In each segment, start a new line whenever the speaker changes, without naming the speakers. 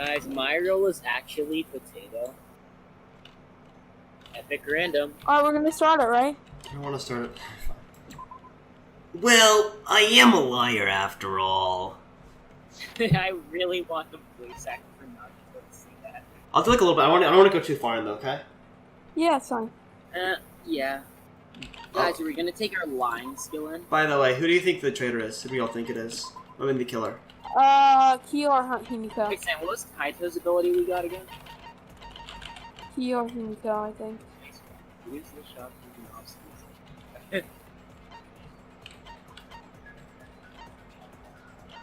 Guys, my role is actually potato. Epic random.
Alright, we're gonna start it, right?
I don't want to start it. Well, I am a liar after all.
I really want the voice actor for not to see that.
I'll do like a little bit. I don't want to go too far in though, okay?
Yeah, it's fine.
Yeah. Guys, are we gonna take our lying skill in?
By the way, who do you think the traitor is? Who do we all think it is? I mean the killer.
Kyo or Himiko.
Wait, Sam, what was Kaito's ability we got again?
Kyo or Himiko, I think.
Use the shot using obstacles.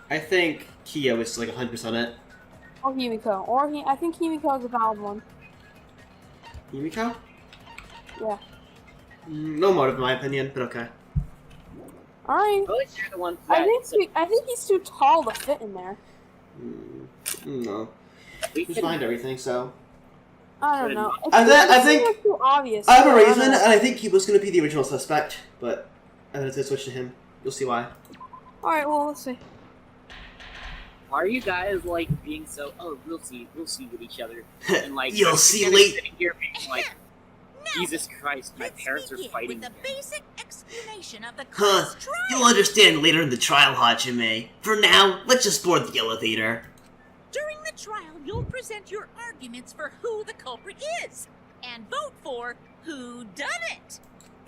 I think Kyo is like 100% it.
Or Himiko. I think Himiko is a valid one.
Himiko?
Yeah.
No motive in my opinion, but okay.
Alright.
Well, you're the one
I think he's too tall to fit in there.
No. He's behind everything, so...
I don't know.
I think
it's too obvious.
I have a reason, and I think he was going to be the original suspect, but I had to switch to him. You'll see why.
Alright, well, let's see.
Why are you guys like being so? Oh, we'll see with each other, and like
You'll see later.
Sitting here being like, Jesus Christ, my parents are fighting.
With the basic explanation of the
Huh?
trial.
You'll understand later in the trial, Hajime. For now, let's just board the elevator.
During the trial, you'll present your arguments for who the culprit is, and vote for who done it.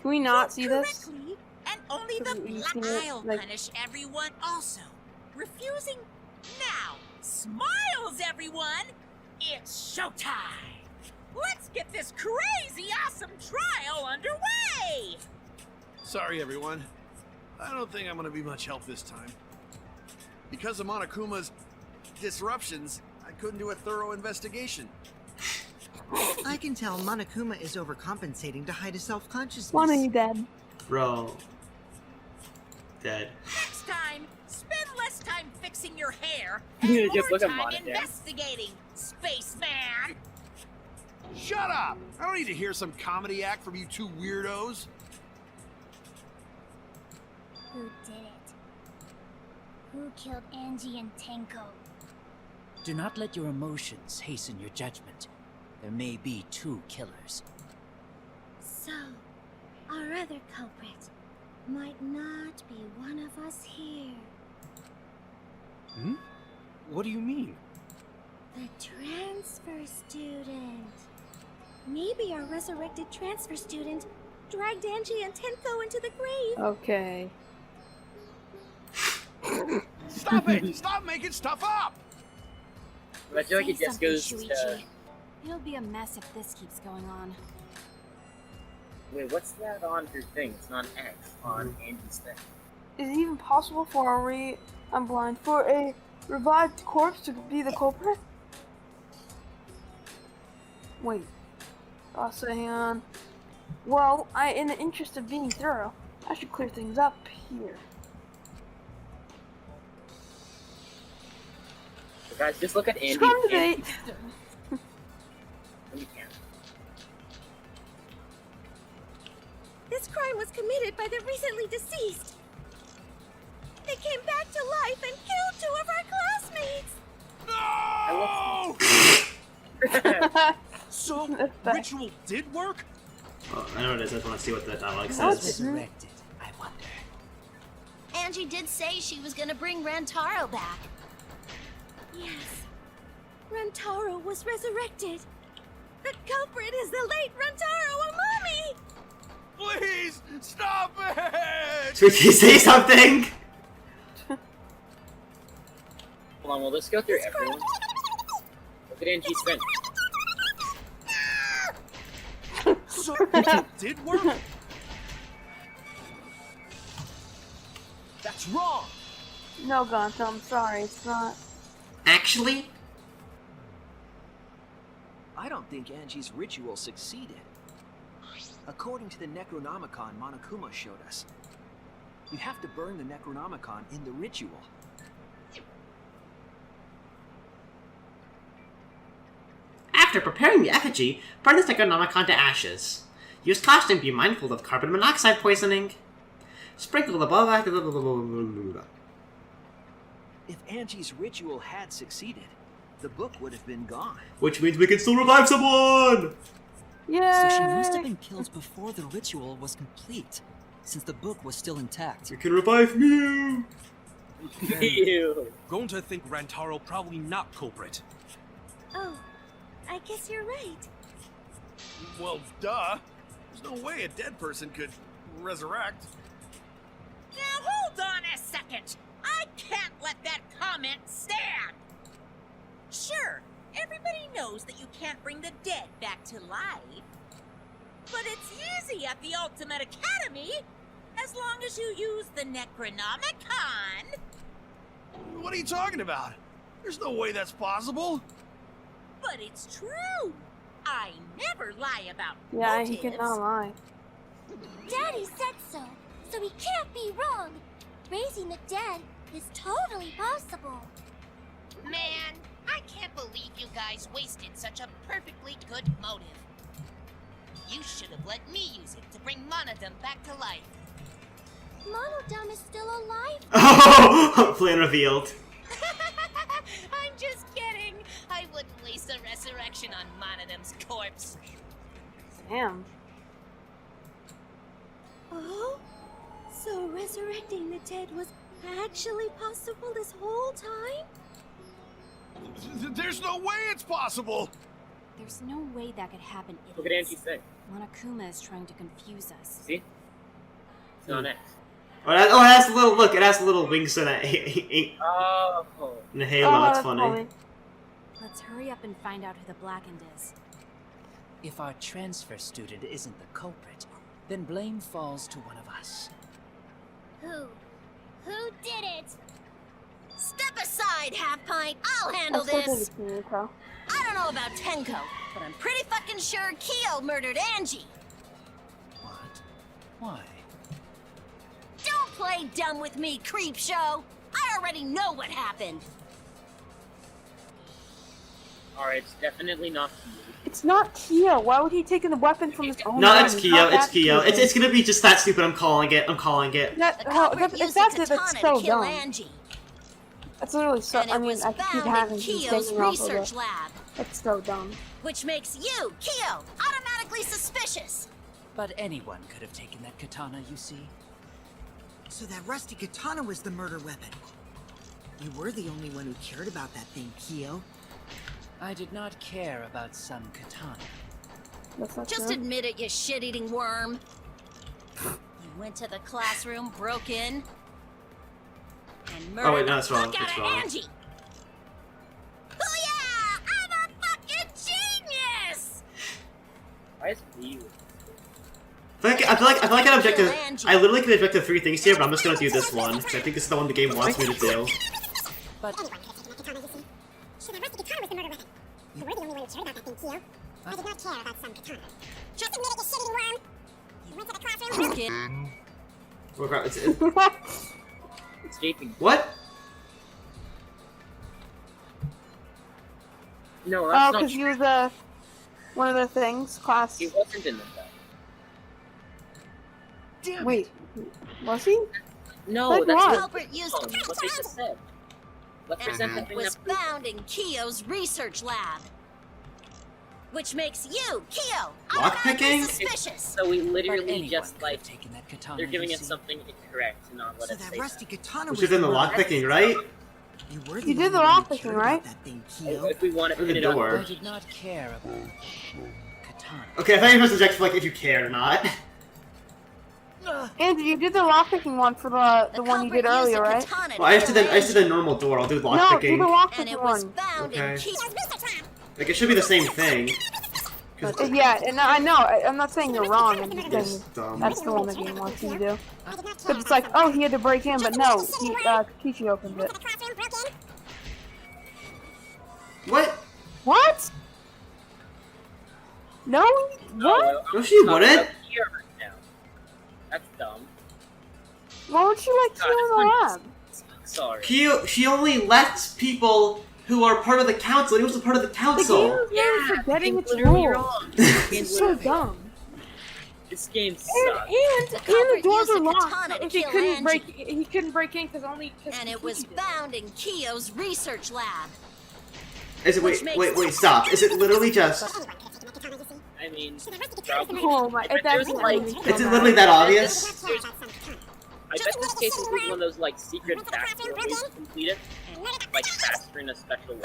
Can we not
Vote
see this?
correctly, and only
Can
the
we see
black
it,
I'll
like-
punish everyone also. Refusing now. Smiles, everyone. It's showtime. Let's get this crazy awesome trial underway.
Sorry, everyone. I don't think I'm gonna be much help this time. Because of Monokuma's disruptions, I couldn't do a thorough investigation.
I can tell Monokuma is overcompensating to hide his self-consciousness.
One of you dead.
Bro. Dead.
Next time, spend less time fixing your hair
You
and
just
more
look at
time
Monica.
investigating, spaceman.
Shut up! I don't need to hear some comedy act from you two weirdos.
Who did it? Who killed Angie and Tenko?
Do not let your emotions hasten your judgment. There may be two killers.
So, our other culprit might not be one of us here.
Hmm? What do you mean?
The transfer student. Maybe our resurrected transfer student dragged Angie and Tenko into the grave.
Okay.
Stop it! Stop making stuff up!
I feel like it
Say
just
something,
goes to.
Shuichi. It'll be a mess if this keeps going on.
Wait, what's that on her thing? It's not an X on Angie's thing.
Is it even possible for I'm blind, for a revived corpse to be the culprit? Wait. Also, hang on. Well, in the interest of being thorough, I should clear things up here.
So guys, just look at Andy.
Scrum debate.
You can.
This crime was committed by the recently deceased. They came back to life and killed 2 of our classmates.
No! So, ritual did work?
Oh, I know it is. I just want to see what the dialogue
What?
says.
Resurrected, I wonder.
Angie did say she was gonna bring Rantaro back. Yes. Rantaro was resurrected. The culprit is the late Rantaro Amami!
Please, stop it!
Should you say something?
Hold on, we'll just go through everyone. Look at Angie's thing.
So, ritual did work? That's wrong!
No, Gonta, I'm sorry, it's not.
Actually?
I don't think Angie's ritual succeeded. According to the Necronomicon Monokuma showed us, you have to burn the Necronomicon in the ritual.
After preparing the effigy, burn this Necronomicon to ashes. Use caution and be mindful of carbon monoxide poisoning. Sprinkle the blah blah blah blah blah blah blah.
If Angie's ritual had succeeded, the book would have been gone.
Which means we can still revive someone!
Yeah.
So she must have been killed before the ritual was complete, since the book was still intact.
We can revive Mew!
Ew.
Going to think Rantaro probably not culprit.
Oh, I guess you're right.
Well, duh. There's no way a dead person could resurrect.
Now hold on a second. I can't let that comment stand. Sure, everybody knows that you can't bring the dead back to life. But it's easy at the Ultimate Academy, as long as you use the Necronomicon.
What are you talking about? There's no way that's possible.
But it's true. I never lie about
Yeah,
motives.
he cannot lie.
Daddy said so, so he can't be wrong. Raising the dead is totally possible.
Man, I can't believe you guys wasted such a perfectly good motive. You should have let me use it to bring Monodum back to life.
Monodum is still alive.
Oh! Plan revealed.
I'm just kidding. I wouldn't waste a resurrection on Monodum's corpse.
Damn.
Oh? So resurrecting the dead was actually possible this whole time?
There's no way it's possible.
There's no way that could happen, idiots.
Look at Angie say.
Monokuma is trying to confuse us.
See? It's on X.
Oh, it has a little look. It has a little wings in it.
Oh.
In the halo, that's funny.
Let's hurry up and find out who the Blackened is.
If our transfer student isn't the culprit, then blame falls to one of us.
Who? Who did it? Step aside, Half Pint. I'll handle this. I don't know about Tenko, but I'm pretty fucking sure Kyo murdered Angie.
What? Why?
Don't play dumb with me, creep show. I already know what happened.
Alright, it's definitely not you.
It's not Kyo. Why would he take the weapon from his own?
No,
gun?
it's
It's
Kyo.
not
It's
that
Kyo.
stupid.
It's gonna be just that stupid. I'm calling it.
That,
The culprit
if
used
that's
a
it, that's
katana
so
to kill
dumb.
Angie,
That's literally so.
and
I
it
mean,
was
I keep
found
having
in
these
Kyo's
taken off of
research
it.
lab,
It's so dumb.
which makes you, Kyo, automatically suspicious.
But anyone could have taken that katana, you see.
So that rusty katana was the murder weapon. You were the only one who cared about that thing, Kyo.
I did not care about some katana.
That's not
Just
true.
admit it, you shit-eating worm. You went to the classroom, broke in, and murdered
Oh wait, no, that's
the
wrong.
fuck out
That's
of
wrong.
Angie. Oh yeah, I'm a fucking genius.
Why is you?
I feel like I can object to. I literally can object to 3 things here, but I'm just gonna do this one because I think this is the one the game wants me to do.
But
So the rusty katana was the murder weapon. You were the only one who cared about that thing, Kyo. I did not care about some katana. Just admit it, you shitty worm. You went to the classroom, broke in.
Oh, crap, it's
It's Japing.
what?
No,
Oh,
that's not
because
true.
you was one of the things, class.
He wasn't in that.
Damn
Wait, was he?
No,
Like
that's
what?
what,
Culprit used
what they just said. Let's present the
and
thing
was
that proves
found in Kyo's research lab, which makes you, Kyo,
Lockpicking?
automatically suspicious.
So we
but
literally
anyone
just
could
like
have taken that katana.
they're giving
you
it
see.
something incorrect to not let
So
us
that
say
rusty katana
Which
was
is in the
murder weapon.
lockpicking, right?
You were
You
the
did the
only one who
lockpicking,
cared
right?
about that thing,
that.
Kyo.
If we want to
Or the
pin it on
door.
I did not care about katana.
Okay, I thought you were supposed to object for like if you care or not.
Andrew, you did the lockpicking one for the one you
culprit
did
used
earlier,
a
right?
katana to
Well, I just
kill
did the normal door. I'll do
No, do the
lockpicking.
and
lockpicking
it was
one.
found in
Okay.
Kyo's
Like it should be the same thing.
Yeah, and I know. I'm not saying you're wrong. I'm just
It's
saying
dumb.
that's the one the game wants you to do. Because it's like, oh, he had to break in, but no, Kichi opened it.
What?
What? No? What?
No, she wouldn't.
Now. That's dumb.
Why would she let Kyo in the lab?
Sorry.
She only lets people who are part of the council. He wasn't part of the
The
council.
game is really forgetting
I'm
its
literally
rules.
wrong.
It's so dumb.
This game
And
sucks.
the
culprit
doors
used
are
a
locked.
katana to
If he
kill
couldn't
Angie.
break, he couldn't break in because only.
and it was found in Kyo's research lab,
Is it, wait, stop. Is it literally just...
I mean,
Oh my, if that's
like,
really
Is it literally that obvious?
I bet this case will be one of those, like, secret backdoor ways to complete it, like, faster in a special way.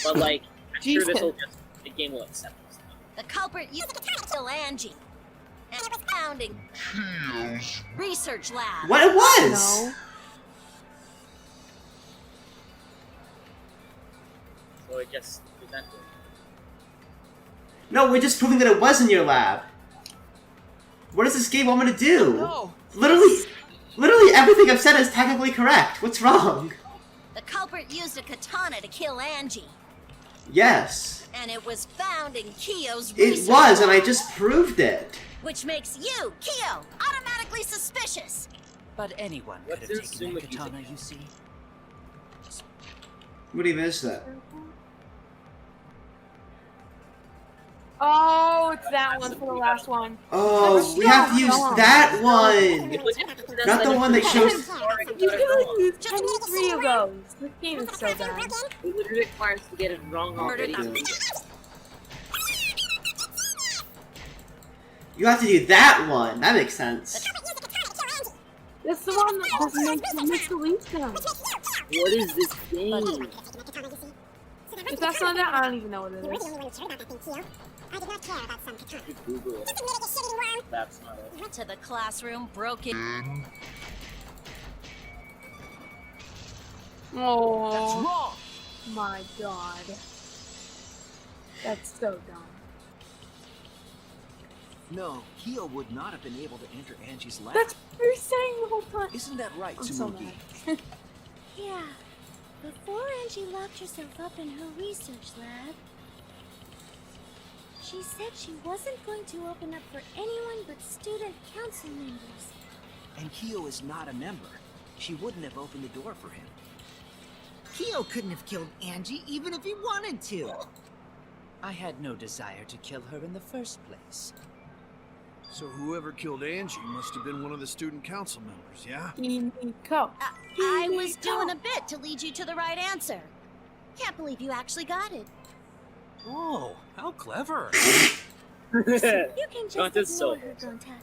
But, like, I'm sure this will just, the game will accept this.
The culprit used to kill Angie. And it was found in research lab.
What it was?
No.
So it just presented.
No, we're just proving that it was in your lab. What does this game want me to do?
No.
Literally everything I've said is technically correct. What's wrong?
The culprit used a katana to kill Angie.
Yes.
And it was found in Kiyo's
It
research
was, and I
lab,
just proved it.
which makes you, Kiyo, automatically suspicious.
But anyone could have taken that katana, you see.
What even is that?
Oh, it's that one for the last one.
Oh, we have to use that one! Not the one that shows...
You can only use 23 of those. This game is so bad.
It literally requires to get it wrong already.
You have to do that one. That makes sense.
That's the one that makes the least sense.
What is this game?
If that's not that, I don't even know what it is.
I did not care about some katana.
Google it.
Just admit it, you shitty worm.
That's not it.
To the classroom, broke it.
Oh.
That's wrong.
My god. That's so dumb.
No, Kiyo would not have been able to enter Angie's lab.
That's what you're saying the whole time.
Isn't that right,
I'm so
Tsumugi?
mad.
Yeah. Before Angie locked herself up in her research lab, she said she wasn't going to open up for anyone but student council members.
And Kiyo is not a member. She wouldn't have opened the door for him.
Kiyo couldn't have killed Angie even if he wanted to.
I had no desire to kill her in the first place.
So whoever killed Angie must have been one of the student council members, yeah?
Himiko.
I was doing a bit to lead you to the right answer. Can't believe you actually got it.
Oh, how clever.
You can just
Gonta's so
ignore her, Gonta.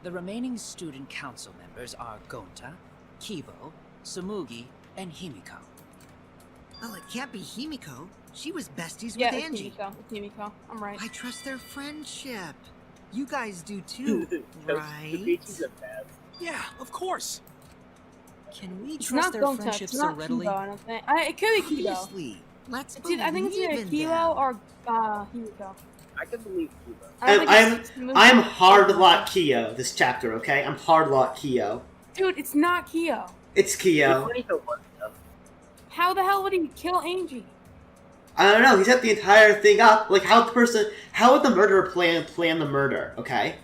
The remaining student council members are Gonta, Kibo, Tsumugi, and Himiko.
Well, it can't be Himiko. She was besties
Yeah,
with
it's
Angie.
Himiko. It's Himiko. I'm right.
I trust their friendship. You guys do too, right?
Peachy's a bad.
Yeah, of course.
Can we
It's
trust
not
their
Gonta.
friendship
It's
so
not
readily?
Kibo, I don't think. It could be Kibo.
Obviously. Let's
It's either, I think it's
believe
either
in
Kilo
them.
or Himiko.
I can believe Cuba.
I don't think it's Tsumugi.
I'm hard lock Kiyo this chapter, okay? I'm hard lock Kiyo.
Dude, it's not Kiyo.
It's Kiyo.
How the hell would he kill Angie?
I don't know. He set the entire thing up. Like, how would the murderer plan the murder? Okay.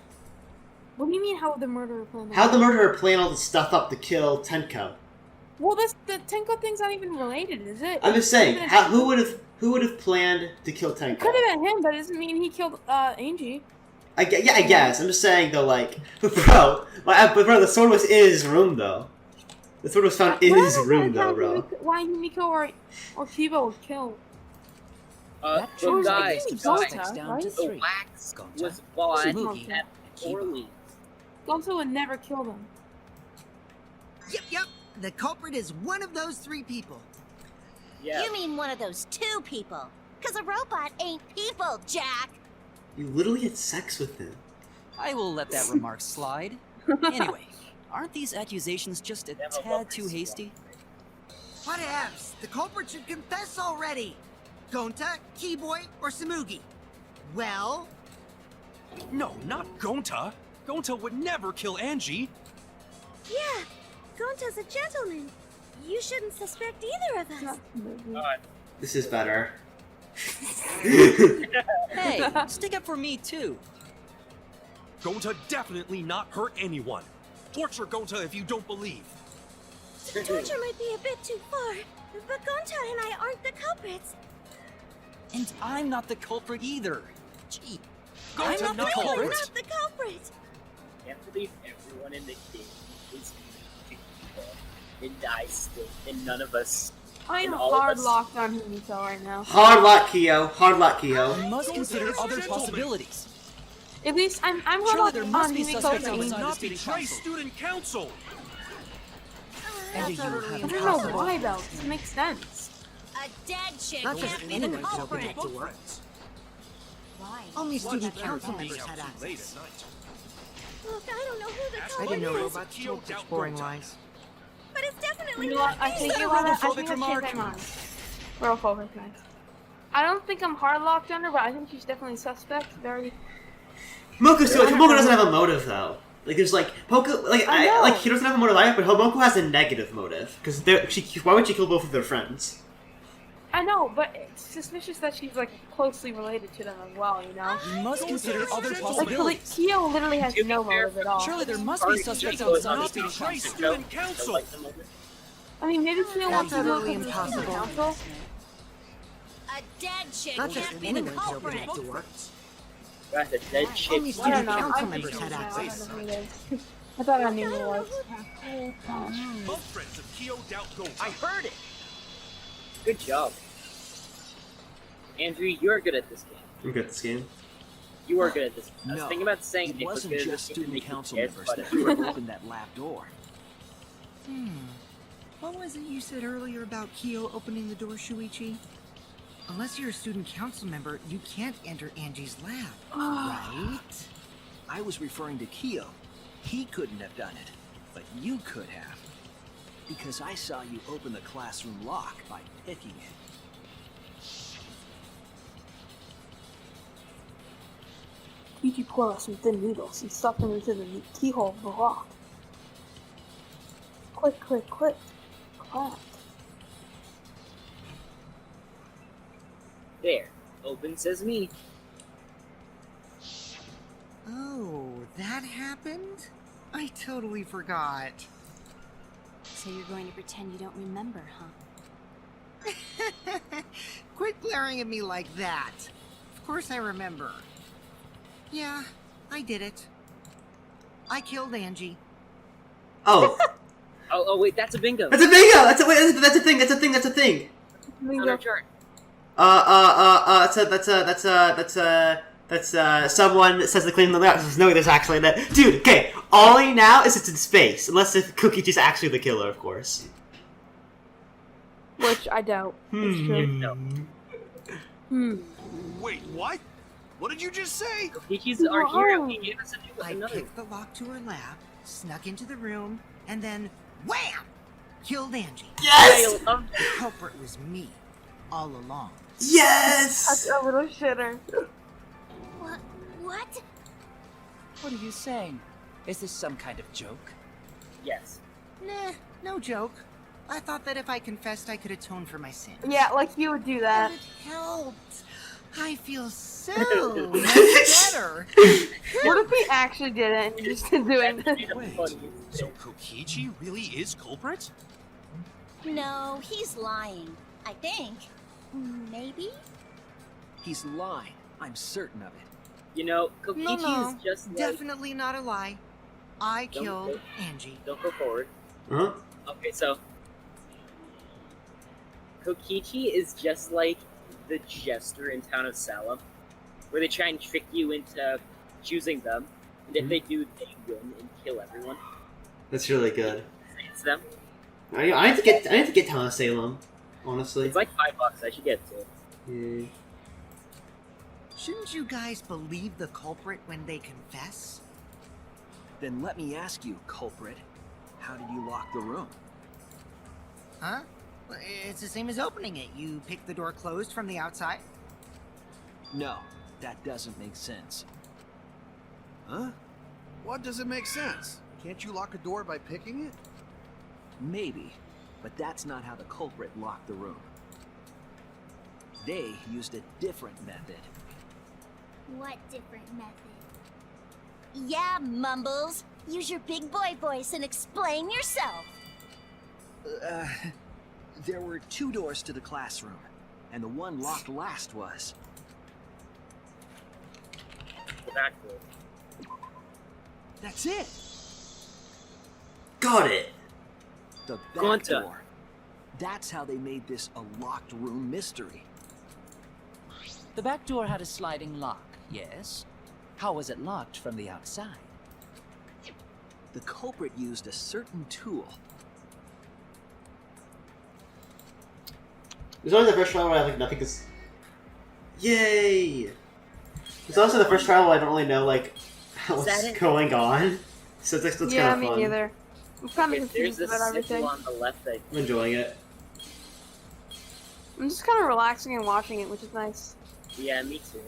What do you mean? How would the murderer plan?
How'd the murderer plan all the stuff up to kill Tenko?
Well, the Tenko thing's not even related, is it?
I'm just saying. Who would have planned to kill Tenko?
Could have been him, but it doesn't mean he killed Angie.
I guess. I'm just saying though. Like, bro, the sword was in his room though. The sword was found in his room though, bro.
Why Himiko or Kibo would kill?
That
The
shows
guy,
I think
the
it's
guy,
Gonta,
down
right?
to
the
3.
wax
Gonta,
was bought
Tsumugi,
at
Kibo.
Orleans.
Gonta would never kill them.
Yep. The culprit is one of those 3 people.
Yeah.
You mean one of those 2 people? Because a robot ain't people, Jack.
You literally had sex with him.
I will let that remark slide. Anyway, aren't these accusations just a tad too hasty?
Whatevs. The culprit should confess already. Gonta, Keyboy, or Tsumugi. Well,
No, not Gonta. Gonta would never kill Angie.
Yeah, Gonta's a gentleman. You shouldn't suspect either of us.
This is better.
Hey, stick up for me too.
Gonta definitely not hurt anyone. Torture Gonta if you don't believe.
Torture might be a bit too far, but Gonta and I aren't the culprits.
And I'm not the culprit either. Gee,
Gonta
I'm not the
not
culprit.
We're not the culprit.
Can't believe everyone in the game is people, and I still, and none of us
I am
And all of
hard
us-
locked on Himiko right now.
Hard luck, Kyo. Hard luck, Kyo.
We must consider other possibilities.
At least I'm hard
Surely
locked
there
on
must be
Himiko.
suspects
I
outside the
Not
student
betray
council.
student council.
And you have
don't know
impossible.
why though. This makes sense.
A dead chick
Not just
can't be the
anyone could open
culprit.
that door.
Why?
Only
Much
student
better
council
than being
members had
out too late
access.
at night.
Look, I don't know who the
I
culprit
didn't know
is,
robots
Kyo
told such
doubt
boring
Gonta.
lies.
but it's definitely
You know what?
not
I
me.
think
that
you
a
wanna. I
homophobic
think I
remark?
changed my mind. Real focus, guys. I don't think I'm hard locked on her, but I think she's definitely suspect. Very.
Moko doesn't have a motive though. Like there's like Poco,
I know.
he doesn't have a motive either, but Moko has a negative motive because why would she kill both of their friends?
I know, but it's suspicious that she's like closely related to them as well. You know.
We must consider other
Like
possibilities.
Kyo literally has
To be
no
fair,
motive at all.
Surely there must be
Sorry,
suspects
Himiko is
outside the
not
student
betray
council.
student
Don't
council.
like them over.
I mean, maybe Kyo wants to
That's
do
totally
it for the student
impossible.
council.
A dead chick
Not just
can't be the
anyone could open
culprit.
that door.
Got a dead chick.
Only
I don't
student
know.
council
I'm
members
confused
had
now. I
access.
don't know who it is. I thought I knew who it was.
Both friends of Kyo doubt Gonta.
I heard it.
Good job. Andrew, you're good at this game.
I'm good at this game.
You are good at this game. I was
No,
thinking about saying
It
Nick was
wasn't
good at
just
this game to
student
make you
council
scared,
members
but
that who opened that lab door.
What was it you said earlier about Kyo opening the door, Shuichi? Unless you're a student council member, you can't enter Angie's lab, right?
I was referring to Kyo. He couldn't have done it, but you could have. Because I saw you open the classroom lock by picking it.
Yuji poured out some thin needles and stuffed them into the keyhole of the lock. Click, click, click. Clack.
there. Open sesame.
Oh, that happened? I totally forgot.
So you're going to pretend you don't remember, huh?
Quit glaring at me like that. Of course I remember. Yeah, I did it. I killed Angie.
Oh,
Oh, wait, that's a bingo.
that's a bingo. That's a thing. That's a thing. That's a thing.
On our chart.
That's someone says the claim the no, there's actually that. Dude, okay, Ollie now is it's in space, unless if Kokichi's actually the killer, of course.
Which I doubt. It's true.
Wait, what? What did you just say?
Kokichi's our hero.
Whoa.
He gave us
I
another.
picked the lock to her lab, snuck into the room, and then wham! Killed Angie.
Yes!
The culprit was me, all along.
Yes!
That's a little shitter.
What? What?
What are you saying? Is this some kind of joke?
Yes.
Nah, no joke. I thought that if I confessed, I could atone for my sin.
Yeah, like you would do that.
It helped. I feel so much better.
What if we actually did it and just doing this?
Wait, so Kokichi really is culprit?
No, he's lying. I think. Maybe?
He's lying. I'm certain of it.
You know, Kokichi
No,
is just like...
definitely not a lie. I
Don't
killed
go-
Angie.
Don't go forward.
Huh?
Okay, so... Kokichi is just like the jester in town of Salem, where they try and trick you into choosing them, and if they do, they win and kill everyone.
That's really good.
It's them.
I need to get Town of Salem, honestly.
It's like $5. I should get it.
Yeah.
Shouldn't you guys believe the culprit when they confess?
Then let me ask you, culprit. How did you lock the room?
Huh? Well, it's the same as opening it. You pick the door closed from the outside.
No, that doesn't make sense.
Huh? What doesn't make sense? Can't you lock a door by picking it?
Maybe, but that's not how the culprit locked the room. They used a different method.
What different method? Yeah, Mumbles. Use your big boy voice and explain yourself.
There were 2 doors to the classroom, and the one locked last was...
The back door.
That's it!
Got it!
The back
Gonta.
door. That's how they made this a locked room mystery.
The back door had a sliding lock, yes? How was it locked from the outside?
The culprit used a certain tool.
There's always the first trial where I like nothing is. Yay! It's also the first trial where I don't really know like what's going on. So it's kind of fun.
Yeah, me neither. I'm kind of
There's
confused
this
about everything.
on the left.
I'm enjoying it.
I'm just kind of relaxing and watching it, which is nice.
Yeah, me too.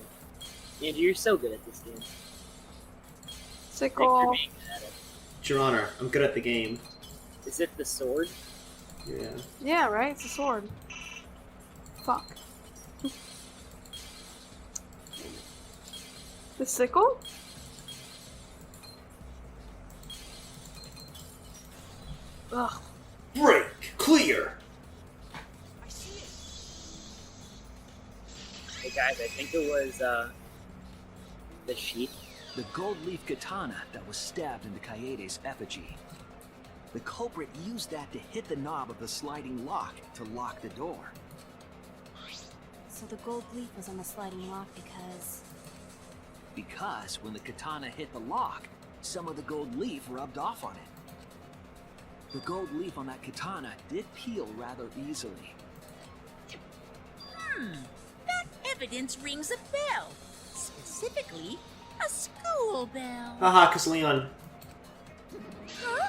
Andrew, you're so good at this game.
Sickle.
Thanks for being good at it.
Your Honor, I'm good at the game.
Is it the sword?
Yeah.
Yeah, right? It's a sword. Fuck. The sickle? Ugh.
Break! Clear!
Hey guys, I think it was the sheep.
The gold leaf katana that was stabbed into Kaede's effigy. The culprit used that to hit the knob of the sliding lock to lock the door.
So the gold leaf was on the sliding lock
Because when the katana hit the lock, some of the gold leaf rubbed off on it. The gold leaf on that katana did peel rather easily.
That evidence rings a bell. Specifically, a school bell.
Haha, cause Leon.
Huh?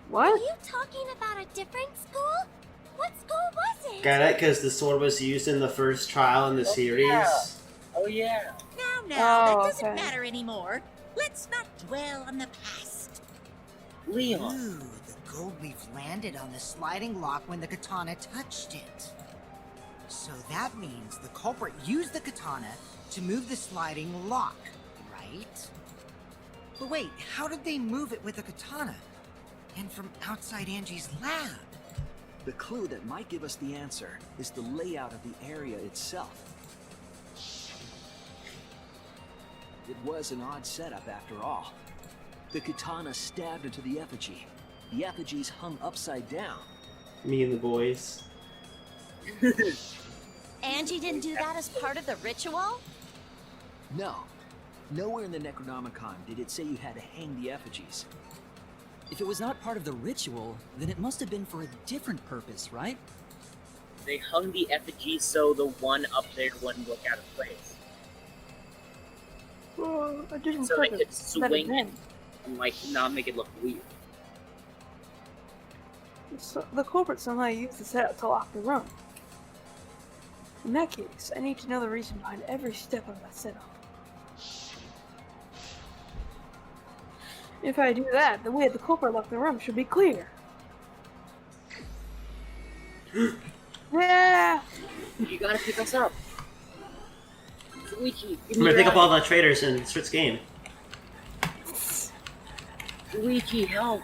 What?
Are you talking about a different school? What school was it?
Got it? Because the sword was used in the first trial in the series.
Yeah. Oh yeah.
Now,
Oh,
that doesn't
okay.
matter anymore. Let's not dwell on the past.
Leon.
Ooh, the gold leaf landed on the sliding lock when the katana touched it. So that means the culprit used the katana to move the sliding lock, right? But wait, how did they move it with the katana? And from outside Angie's lab?
The clue that might give us the answer is the layout of the area itself. It was an odd setup after all. The katana stabbed into the effigy. The effigies hung upside down.
Me and the boys.
Angie didn't do that as part of the ritual?
No. Nowhere in the Necronomicon did it say you had to hang the effigies.
If it was not part of the ritual, then it must have been for a different purpose, right?
They hung the effigy so the one up there wouldn't look out of place.
Oh, a different
So they
purpose.
could
Better
swing
than.
it and like not make it look weird.
So the culprit somehow used the setup to lock the room. In that case, I need to know the reason behind every step of that setup. If I do that, the way the culprit locked the room should be clear. Yeah!
You gotta pick us up. Luigi, give
I'm
me
gonna pick
your
up all the traitors in Strit's game.
Luigi, help!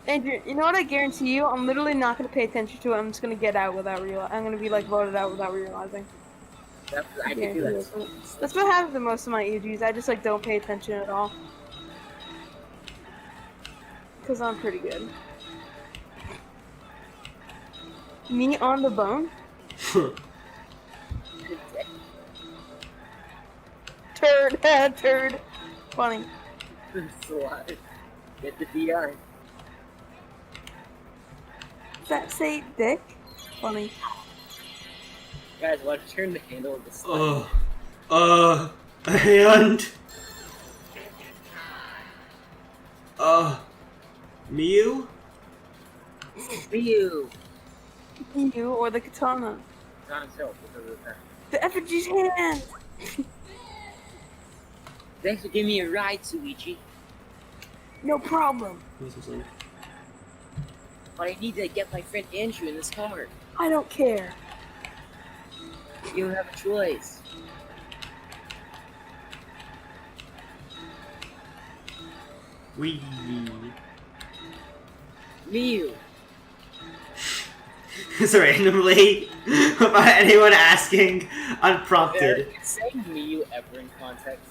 Andrew, you know what I guarantee you? I'm literally not gonna pay attention to it. I'm just gonna get out without realizing. I'm gonna be like voted out without realizing.
I can do that.
That's what happens to most of my EGs. I just like don't pay attention at all. Cause I'm pretty good. Me on the bone? Turd, turd. Funny.
Get the DI.
Does that say dick? Funny.
Guys, why don't you turn the handle of the slide?
And Mew?
Mew!
You or the katana.
Not himself, because of that.
The effigy's hand!
Thanks for giving me a ride, Luigi.
No problem.
But I need to get my friend Andrew in this car.
I don't care.
You don't have a choice.
Wee.
Mew.
Sorry, randomly, without anyone asking, unprompted.
Is saying Mew ever in context?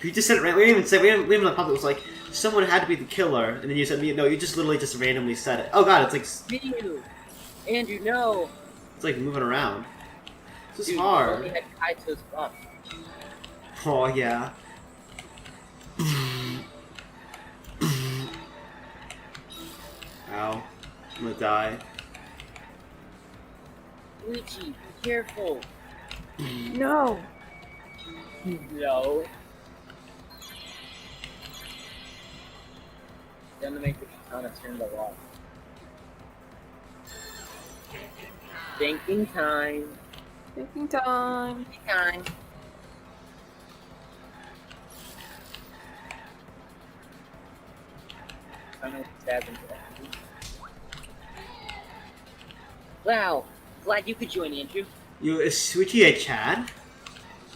You just said it right. We didn't even say. We didn't even pop. It was like someone had to be the killer, and then you said me. No, you just literally just randomly said it. Oh god, it's like
Andrew, no.
it's like moving around. This is
Dude,
hard.
You only had Kaito's buff.
Oh yeah. Ow. I'm gonna die.
Luigi, be careful.
No.
No. Gonna make the katana turn the lock. Thinking time.
Thinking time.
Thinking time. I'm gonna stab into that. Wow, glad you could join, Andrew.
Is Suichi a Chad?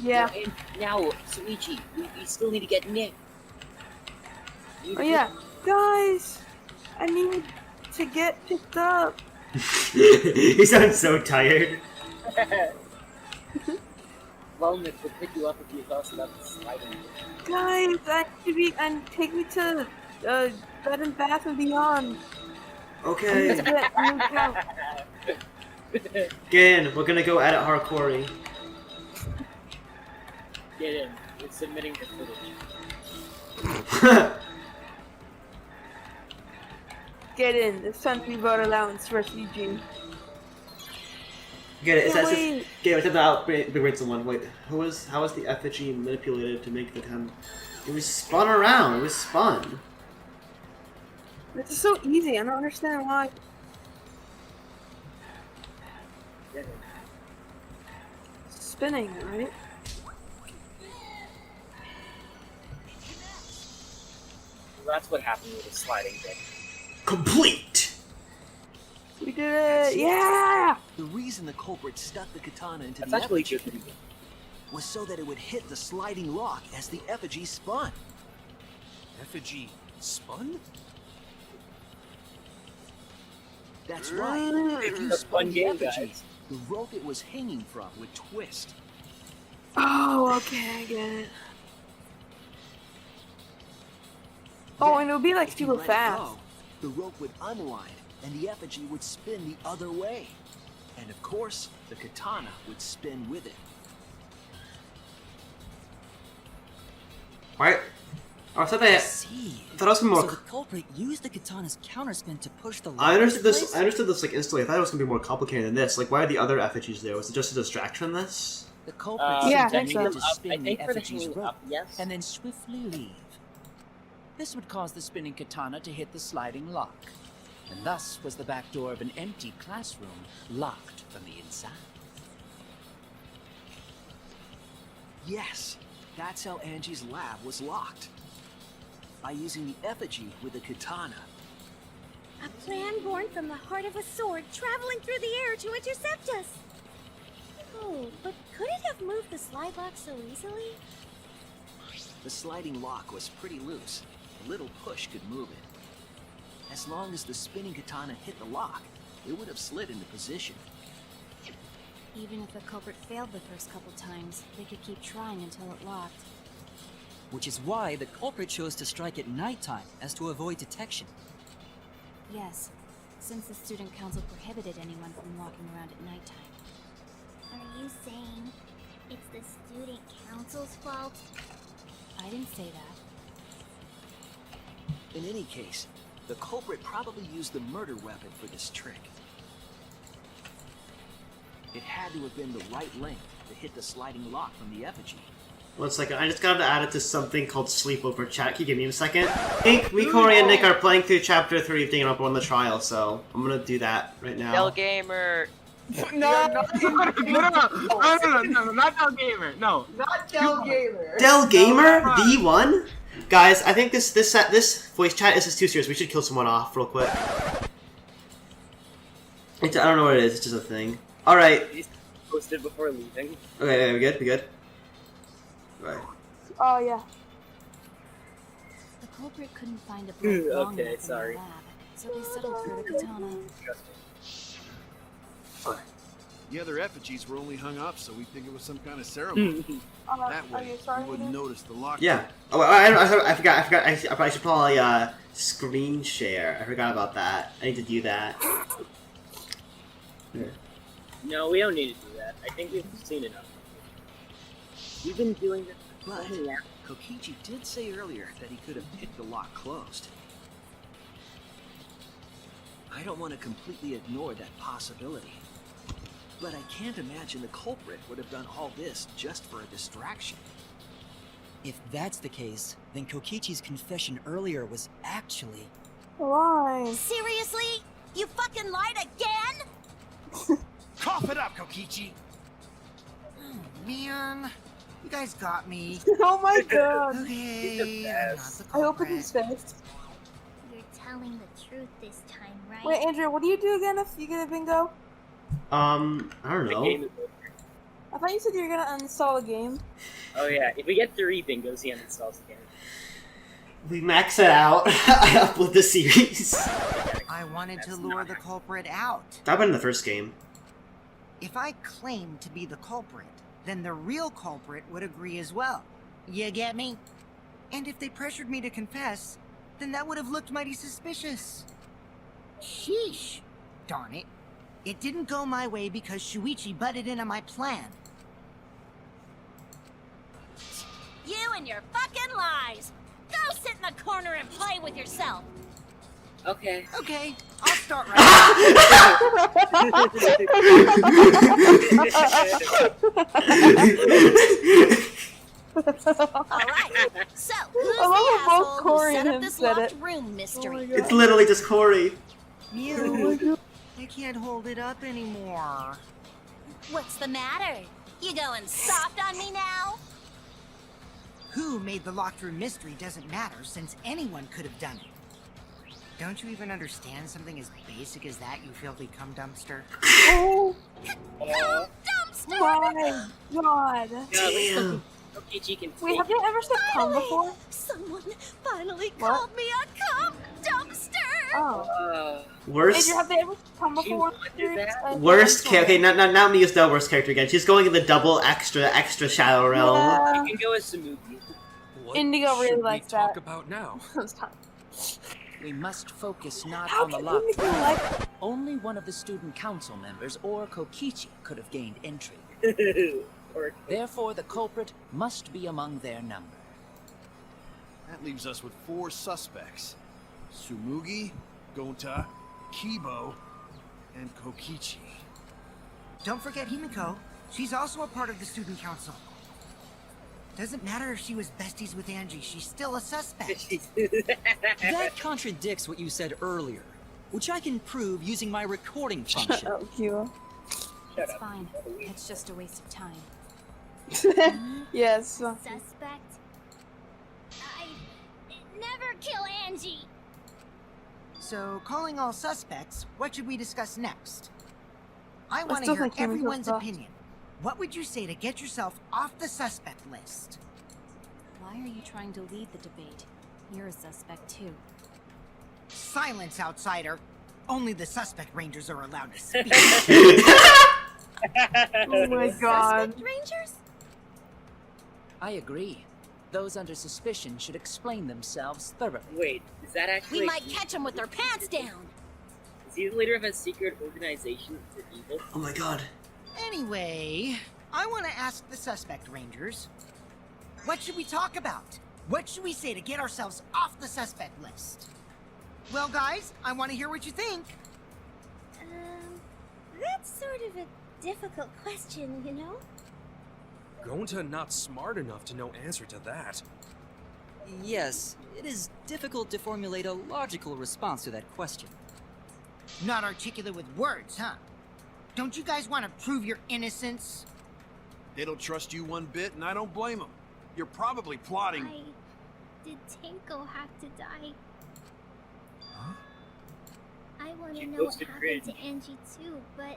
Yeah.
And now, Suichi, we still need to get Nick.
Oh yeah, guys, I need to get picked up.
He sounds so tired.
Well, Nick, we'll pick you up if you tell us about the sliding.
Guys, and take me to Bed and Bath and Beyond.
Okay.
I need to get a new couch.
Get in. We're gonna go edit hardcore.
Get in. We're submitting the footage.
Get in. It's time to be vote allowance for Eugene.
Get it. It
Yeah,
says
wait.
get it. Without bring someone. Wait. How was the effigy manipulated to make the time? It was spun around. It was spun.
This is so easy. I don't understand why.
Get in.
Spinning, right?
Well, that's what happened with the sliding bit.
Complete.
We did it! Yeah!
The reason the culprit stuck the katana into
That's
the
actually
effigy
good.
was so that it would hit the sliding lock as the effigy spun.
Effigy spun?
That's right. If you
It's a
spun
fun
the
game,
effigy,
guys.
the rope it was hanging from would twist.
Oh, okay, I get it. Oh, and it would be like
If you
super
let it
fast.
go, the rope would unwind and the effigy would spin the other way. And of course, the katana would spin with it.
Right. I thought
I
that.
see.
I thought it was gonna be
So
more.
the culprit used the katana's counterspin to push the lock
I understood
into
this.
place?
I understood this like instantly. I thought it was gonna be more complicated than this. Like, why are the other effigies there? Was it just a distraction from this?
The culprit
Yeah, I
simply
think so.
needed to
I
spin the
think for the
effigy's
hanging
rope
up, yes.
and then swiftly leave. This would cause the spinning katana to hit the sliding lock, and thus was the back door of an empty classroom locked from the inside.
Yes, that's how Angie's lab was locked. By using the effigy with the katana.
A plan born from the heart of a sword traveling through the air to intercept us. Oh, but could it have moved the slide lock so easily?
The sliding lock was pretty loose. A little push could move it. As long as the spinning katana hit the lock, it would have slid into position.
Even if the culprit failed the first couple times, they could keep trying until it locked.
Which is why the culprit chose to strike at nighttime, as to avoid detection.
Yes, since the student council prohibited anyone from walking around at nighttime.
Are you saying it's the student council's fault?
I didn't say that.
In any case, the culprit probably used the murder weapon for this trick. It had to have been the right length to hit the sliding lock from the effigy.
1 second, I just gotta add it to something called sleepover chat. Can you give me a second? Me, Corey, and Nick are playing through chapter 3 of Taking Up on the Trial, so I'm gonna do that right now.
Del Gamer.
No, not Del Gamer. No, not Del Gamer.
Del Gamer V1? Guys, I think this voice chat is just too serious. We should kill someone off real quick. I don't know what it is. It's just a thing. All right.
Posted before leaving.
Okay, we good? We good? Right.
Oh, yeah.
The culprit couldn't find a blade long
Okay,
enough in
sorry.
the lab, so they settled for the katana.
Interesting.
The other effigies were only hung up, so we think it was some kind of ceremony. That
Are
way,
you sorry?
you wouldn't notice the lock.
Yeah. Oh, I forgot. I should probably screen share. I forgot about that. I need to do that. Here.
No, we don't need to do that. I think we've seen enough. We've been doing this for
But
so long.
Kokichi did say earlier that he could have picked the lock closed. I don't want to completely ignore that possibility. But I can't imagine the culprit would have done all this just for a distraction.
If that's the case, then Kokichi's confession earlier was actually...
Why?
Seriously? You fucking lied again?
Cough it up, Kokichi!
Oh, man. You guys got me.
Oh my god.
Okay, I'm not the
I opened
culprit.
his face.
You're telling the truth this time, right?
Wait, Andrew, what do you do again if you get a bingo?
I don't
The
know.
game is over.
I thought you said you were gonna uninstall a game.
Oh yeah, if we get 3 bingos, he uninstalls the game.
We max it out. I upload the series.
I wanted to lure the culprit out.
That happened in the first game.
If I claimed to be the culprit, then the real culprit would agree as well. You get me? And if they pressured me to confess, then that would have looked mighty suspicious. Sheesh. Darn it. It didn't go my way because Shuichi butted in on my plan.
You and your fucking lies! Go sit in the corner and play with yourself!
Okay.
Okay, I'll start right
Alright, so who's
I love
the
how both
asshole
Corey
who
and
set up
him
this
said
locked
it.
room mystery?
It's literally just Corey.
You. I can't hold it up anymore.
What's the matter? You going soft on me now?
Who made the locked room mystery doesn't matter, since anyone could have done it. Don't you even understand something as basic as that, you filthy cum dumpster?
Oh
Dumpster!
my god.
Damn.
Kokichi can
Wait,
take
have you ever said cum before?
Someone finally
What?
called me a cum dumpster!
Oh.
Worst.
Andrew, have they ever said cum
She
before?
wondered that?
Worst. Okay, now me use the worst character again. She's going in the double extra shadow realm.
Yeah.
You can go as Samugi.
What
Indigo really
should we
likes
talk
that.
about now?
We must focus not
How
on the
can
lock.
Indigo like
Only one of the student council members or Kokichi could have gained entry.
Or
Therefore, the culprit must be among their number.
That leaves us with 4 suspects. Sumugi, Gonta, Kibo, and Kokichi.
Don't forget Himiko. She's also a part of the student council. Doesn't matter if she was besties with Angie, she's still a suspect.
That contradicts what you said earlier, which I can prove using my recording function.
Oh, Kyo.
It's fine. It's just a waste of time.
Yes.
Suspect? I never kill Angie.
So, calling all suspects, what should we discuss next? I
I
want to
still
hear
think Himiko's
everyone's
soft.
opinion. What would you say to get yourself off the suspect list?
Why are you trying to lead the debate? You're a suspect too.
Silence, outsider. Only the suspect rangers are allowed to speak.
Oh my god.
Suspect rangers?
I agree. Those under suspicion should explain themselves thoroughly.
wait, is that actually?
We might catch them with their pants down.
Is he the leader of a secret organization for evil?
Oh my god.
Anyway, I want to ask the suspect rangers. What should we talk about? What should we say to get ourselves off the suspect list? Well, guys, I want to hear what you think.
That's sort of a difficult question, you know?
Gonta not smart enough to know answer to that.
Yes, it is difficult to formulate a logical response to that question.
Not articulate with words, huh? Don't you guys want to prove your innocence?
They don't trust you one bit, and I don't blame them. You're probably plotting.
Did Tenko have to die?
Huh?
I want to
You're
know what
supposed to
happened to
cringe.
Angie too, but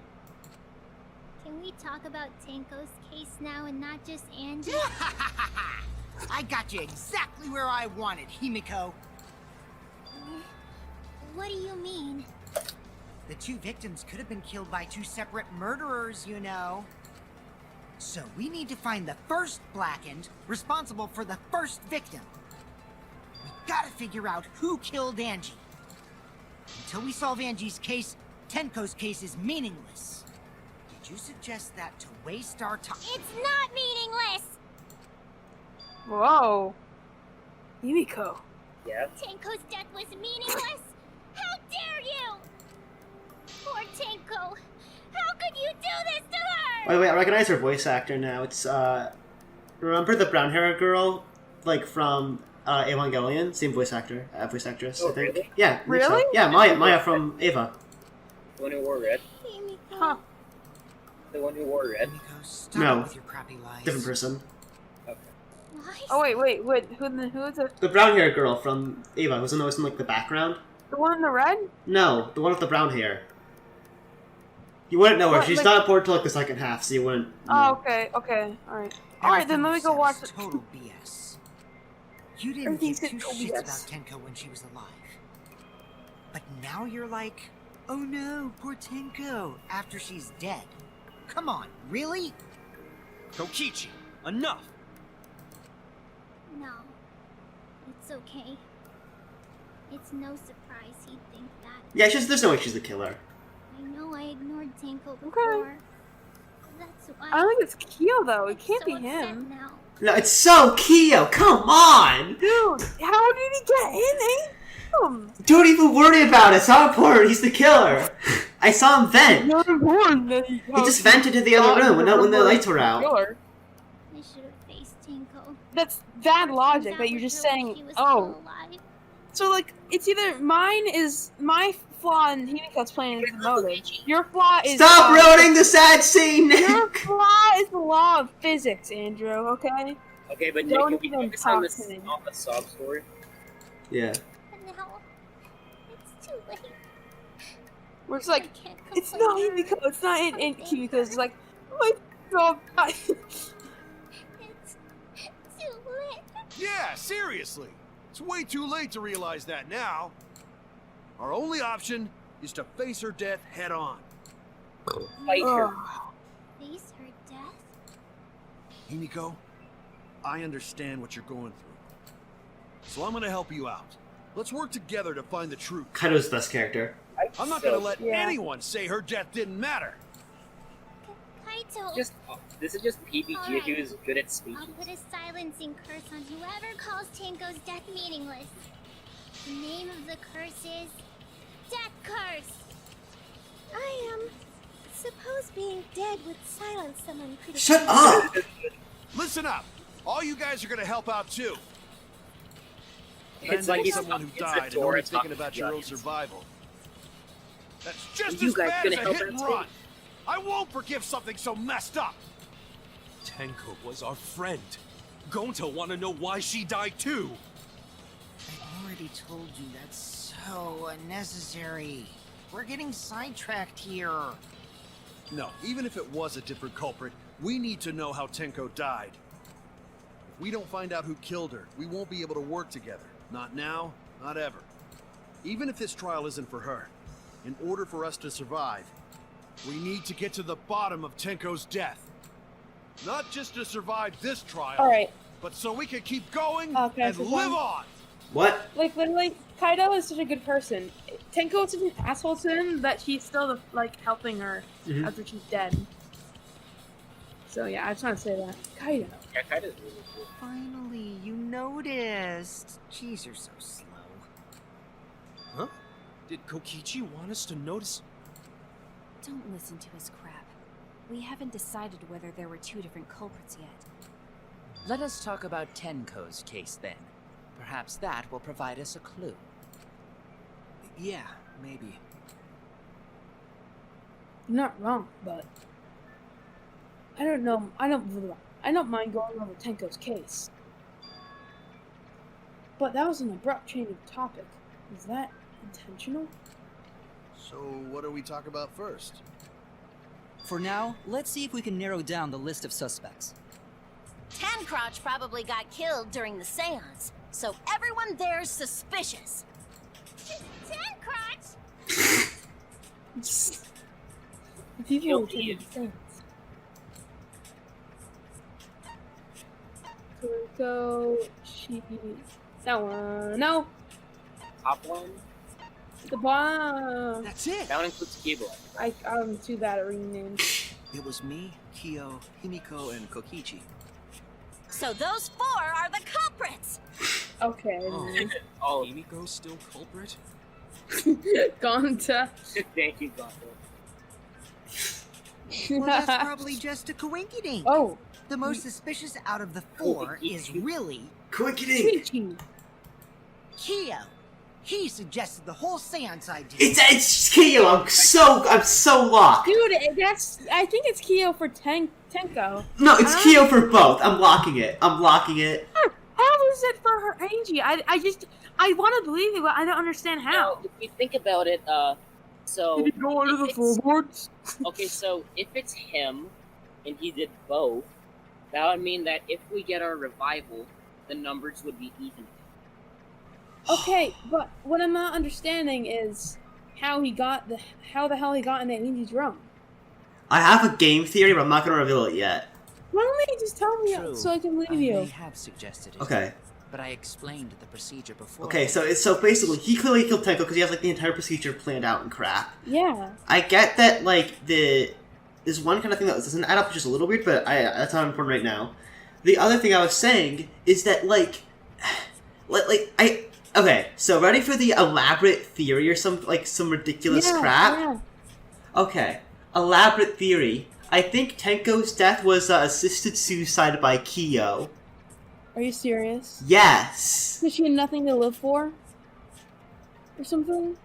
can we talk about Tenko's case now and not just Angie?
I got you exactly where I wanted, Himiko.
What do you mean?
The 2 victims could have been killed by 2 separate murderers, you know. So we need to find the first Blackened responsible for the first victim. We gotta figure out who killed Angie. Until we solve Angie's case, Tenko's case is meaningless. Did you suggest that to waste our time?
It's not meaningless!
Whoa. Yumiko.
Yeah.
Tenko's death was meaningless? How dare you! Poor Tenko. How could you do this to her?
Wait, I recognize her voice actor now. It's, remember the brown hair girl, like, from, Evangelion? Same voice actor, voice actress, I think.
Really?
Yeah. I think
Really?
So. Yeah, Maya from Eva.
The one who wore red.
Huh.
The one who wore red.
Stop
No.
with your crappy lies.
Different person.
Oh wait, who is it?
The brown hair girl from Eva, who's always in, like, the background.
The one in the red?
No, the one with the brown hair. You wouldn't know her.
What,
She's
like-
not important till, like, the second half, so you wouldn't
Oh,
know.
okay, alright. Alright, then let me go
Everything
watch
you said
it.
is total BS. You didn't
Everything
give
said
2
total
shits
BS.
about Tenko when she was alive. But now you're like, oh no, poor Tenko, after she's dead. Come on, really?
Kokichi, enough!
No. It's okay. It's no surprise he'd think that.
Yeah, there's no way she's the killer.
I know I ignored Tenko before. That's why
I don't think it's Kyo though. It
I'm
can't
so
be
upset
him.
now.
No, it's so Kyo! Come on!
Dude, how did he get in? Ain't him.
Don't even worry about it. It's not important. He's the killer. I saw him vent.
Not important that he
just vented to the other room when the lights were out.
Killer.
I should have faced Tenko.
That's bad logic that you're just saying, oh. So, like, it's either my flaw in Himiko's plan is the motive. Your flaw is...
Stop ruining the sad scene, Nick!
Your flaw is the law of physics, Andrew, okay?
Okay, but Nick,
Don't
can we
even
focus on
talk
this
to me.
off a sob story?
Yeah.
But now, it's too late.
Where it's like,
I can't
it's
complain.
not Himiko, it's not in Himiko, it's like, oh my god.
It's too late.
Yeah, seriously. It's way too late to realize that now. Our only option is to face her death head on.
Fight her.
Face her death?
Himiko, I understand what you're going through. So I'm gonna help you out. Let's work together to find the truth.
Kaido's the best character.
I'm not gonna let
Yeah.
anyone say her death didn't matter.
Kaito.
This is just PBG
Alright.
who's good at speeches.
I'll put a silencing curse on whoever calls Tenko's death meaningless. The name of the curse is Death Curse. I suppose being dead would silence someone pretty.
Shut up!
Listen up. All you guys are gonna help out too.
It's like
Bending
he's
someone who
it's
died and
Dora
only thinking
talking
about
to
your
the
own
audience.
survival. That's just
You
as
guys
bad as
gonna
a
help
hit
him
and
too?
run. I won't forgive something so messed up.
Tenko was our friend. Gonta wanna know why she died too.
I already told you that's so unnecessary. We're getting sidetracked here.
No, even if it was a different culprit, we need to know how Tenko died. If we don't find out who killed her, we won't be able to work together. Not now, not ever. Even if this trial isn't for her, in order for us to survive, we need to get to the bottom of Tenko's death. Not just to survive this trial,
Alright.
but so we can keep going
Okay,
and
so
live
one-
on.
What?
Like, literally, Kaido is such a good person. Tenko is such an asshole to him that he's still, like, helping her
Mhm.
after she's dead. So, yeah, I just want to say that. Kaido.
Yeah, Kaido's really cool.
Finally, you noticed. Jeez, you're so slow.
Huh? Did Kokichi want us to notice?
Don't listen to his crap. We haven't decided whether there were 2 different culprits yet.
Let us talk about Tenko's case then. Perhaps that will provide us a clue.
Yeah, maybe.
You're not wrong, but I don't know. I don't mind going over Tenko's case. But that was an abrupt change of topic. Is that intentional?
So, what do we talk about first?
For now, let's see if we can narrow down the list of suspects.
Tancrotch probably got killed during the seance, so everyone there's suspicious.
Tancrotch?
People
Kill Ian.
Go. She. That one. No.
Top one.
The bomb.
That's it.
That one includes Cable.
I'm too bad at reading names.
It was me, Kyo, Himiko, and Kokichi.
So those 4 are the culprits!
Okay.
Oh,
Himiko's still culprit?
Gonta.
thank you, Gonta.
Well, that's probably just a coinkydink.
Oh.
The most suspicious out of the 4 is really
Coinkydink.
Kyo. He suggested the whole seance idea.
It's Kyo. I'm so locked.
Dude, I think it's Kyo for Tenko.
No, it's Kyo for both. I'm locking it. I'm locking it.
How is it for her Angie? I want to believe it, but I don't understand how.
Now, if you think about it, so
Did he go under the floorboards?
Okay, so if it's him and he did both, that would mean that if we get our revival, the numbers would be even.
Okay, but what I'm not understanding is how the hell he got in that Andy's room.
I have a game theory, but I'm not gonna reveal it yet.
Why don't you just tell me so I can leave you?
I have suggested it.
Okay.
But I explained the procedure before.
Okay, so basically, he clearly killed Tenko because he has like the entire procedure planned out and crap.
Yeah.
I get that like there's one kind of thing that doesn't add up, which is a little weird, but that's not important right now. The other thing I was saying is that okay, so ready for the elaborate theory or some ridiculous crap?
Yeah.
Okay, elaborate theory. I think Tenko's death was assisted suicide by Kyo.
Are you serious?
Yes.
Because she had nothing to live for? Or something?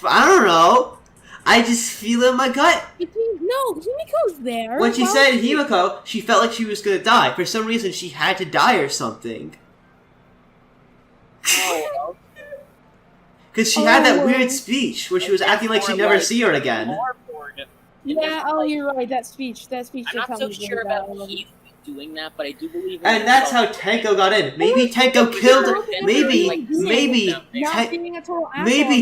I don't know. I just feel in my gut.
No, Himiko's there.
When she said Himiko, she felt like she was gonna die. For some reason, she had to die or something.
Oh.
Because she had that weird speech where she was acting like she'd never see her again.
Yeah, oh, you're right. That speech.
I'm not so sure about Keith doing that, but I do believe.
And that's how Tenko got in. Maybe Tenko killed. Maybe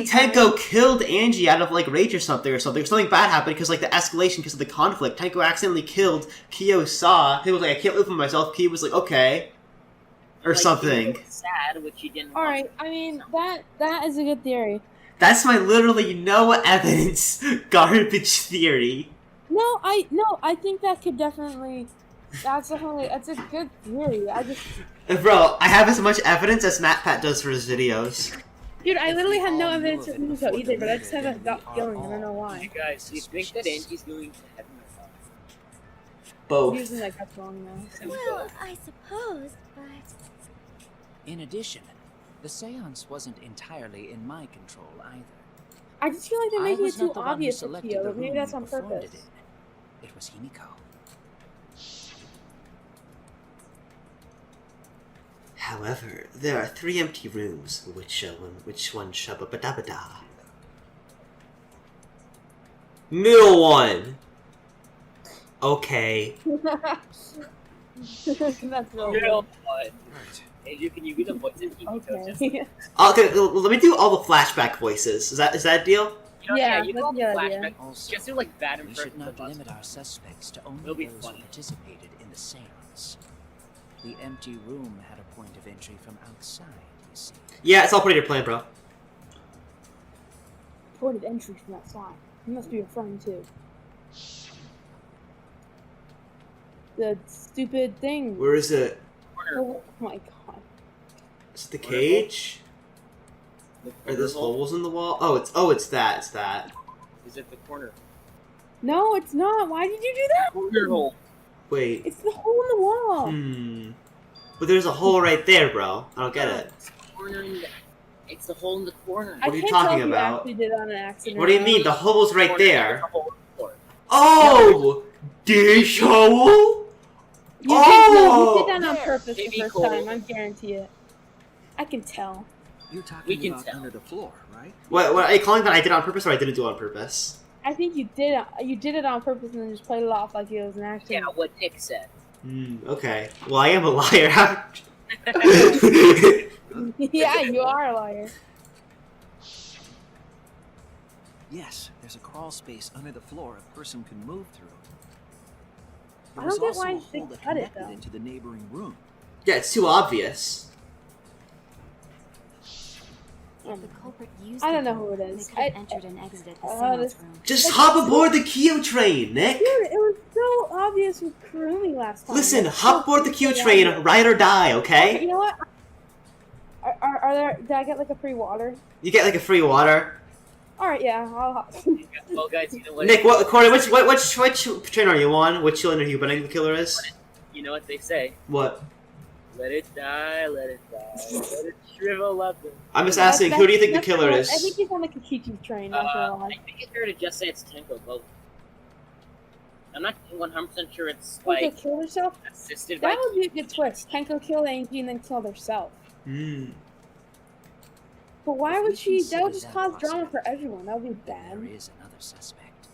Tenko killed Angie out of like rage or something. Something bad happened because like the escalation because of the conflict. Tenko accidentally killed Kyo Sa. He was like, I can't live for myself. Kyo was like, okay, or something.
Sad, which he didn't.
All right. I mean that is a good theory.
That's my literally no evidence garbage theory.
No, I think that could definitely. That's a good theory.
Bro, I have as much evidence as MatPat does for his videos.
Dude, I literally have no evidence of Himiko either, but I just have a gut feeling. I don't know why.
Hey guys, do you think that Angie's going to heaven or not?
Both.
I'm using that gut wrong now.
Well, I suppose, but...
In addition, the seance wasn't entirely in my control either.
I just feel like they're
I
making it
was
too
not the one who
obvious for
selected
Kyo,
the
but maybe
room
that's
you
on
performed
purpose.
it in. It was Himiko.
However, there are 3 empty rooms. Which one shabba bada bada? Middle one. Okay.
That's real.
Middle one. Andrew, can you be the voice of Himiko?
Okay.
Okay, let me do all the flashback voices. Is that a deal?
Yeah,
you
that's
can
a good
flashback.
idea.
Also,
Just do like bad
we should
impressions
not
of us.
limit our suspects to only
It'll be
those
funny.
who participated in the seance. The empty room had a point of entry from outside, you see.
Yeah, it's all part of your plan, bro.
Ported entry from that slot. He must be your friend too. The stupid thing.
Where is it?
Oh my god.
Is it the cage? Are there holes in the wall? Oh, it's that. It's that.
Is it the corner?
No, it's not. Why did you do that?
Corner hole.
Wait.
It's the hole in the wall.
But there's a hole right there, bro. I don't get it.
It's the hole in the corner.
What are you talking about?
I actually did it on an accident.
What do you mean? The hole's right there.
Corner.
Oh! Dish hole?
You did that on purpose the first time. I guarantee it. I can tell.
You're talking about under the floor, right?
What are you calling that I did on purpose or I didn't do it on purpose?
I think you did it. You did it on purpose and then just played it off like it was an accident.
Yeah, what Nick said.
Okay. Well, I am a liar.
Yeah, you are a liar.
Yes, there's a crawl space under the floor a person can move through.
I
There was
don't get
also
why
a
they
hole that
cut it,
connected
though.
into the neighboring room.
Yeah, it's too obvious.
If the culprit used
I don't
the
know who it
door,
is.
They could have entered and exited the
this-
seance room.
Just hop aboard the Q train, Nick.
Dude, it was so obvious with Kurumi last time.
Listen,
Like,
hop aboard the
so
Q train,
obvious.
ride or die,
You
okay?
know what? Are there? Did I get like a free water?
You get like a free water.
All right, yeah, I'll hop.
Well, guys, you know what?
Nick, what, Corey, which train are you on? Which train are you betting the killer is?
You know what they say?
What?
Let it die, let it shrivel up.
I'm just asking, who do you think the killer is?
I think he's on the Kiki's train. Not gonna lie.
I think it's fair to just say it's Tenko both. I'm not 100% sure it's
Tenko
like
killed herself.
assisted by.
That would be a good twist. Tenko killed Angie and then killed herself.
Hmm.
But why
If
would
we
she? That
consider
would just
that
cause drama
possible,
for everyone. That would be bad.
There is another suspect.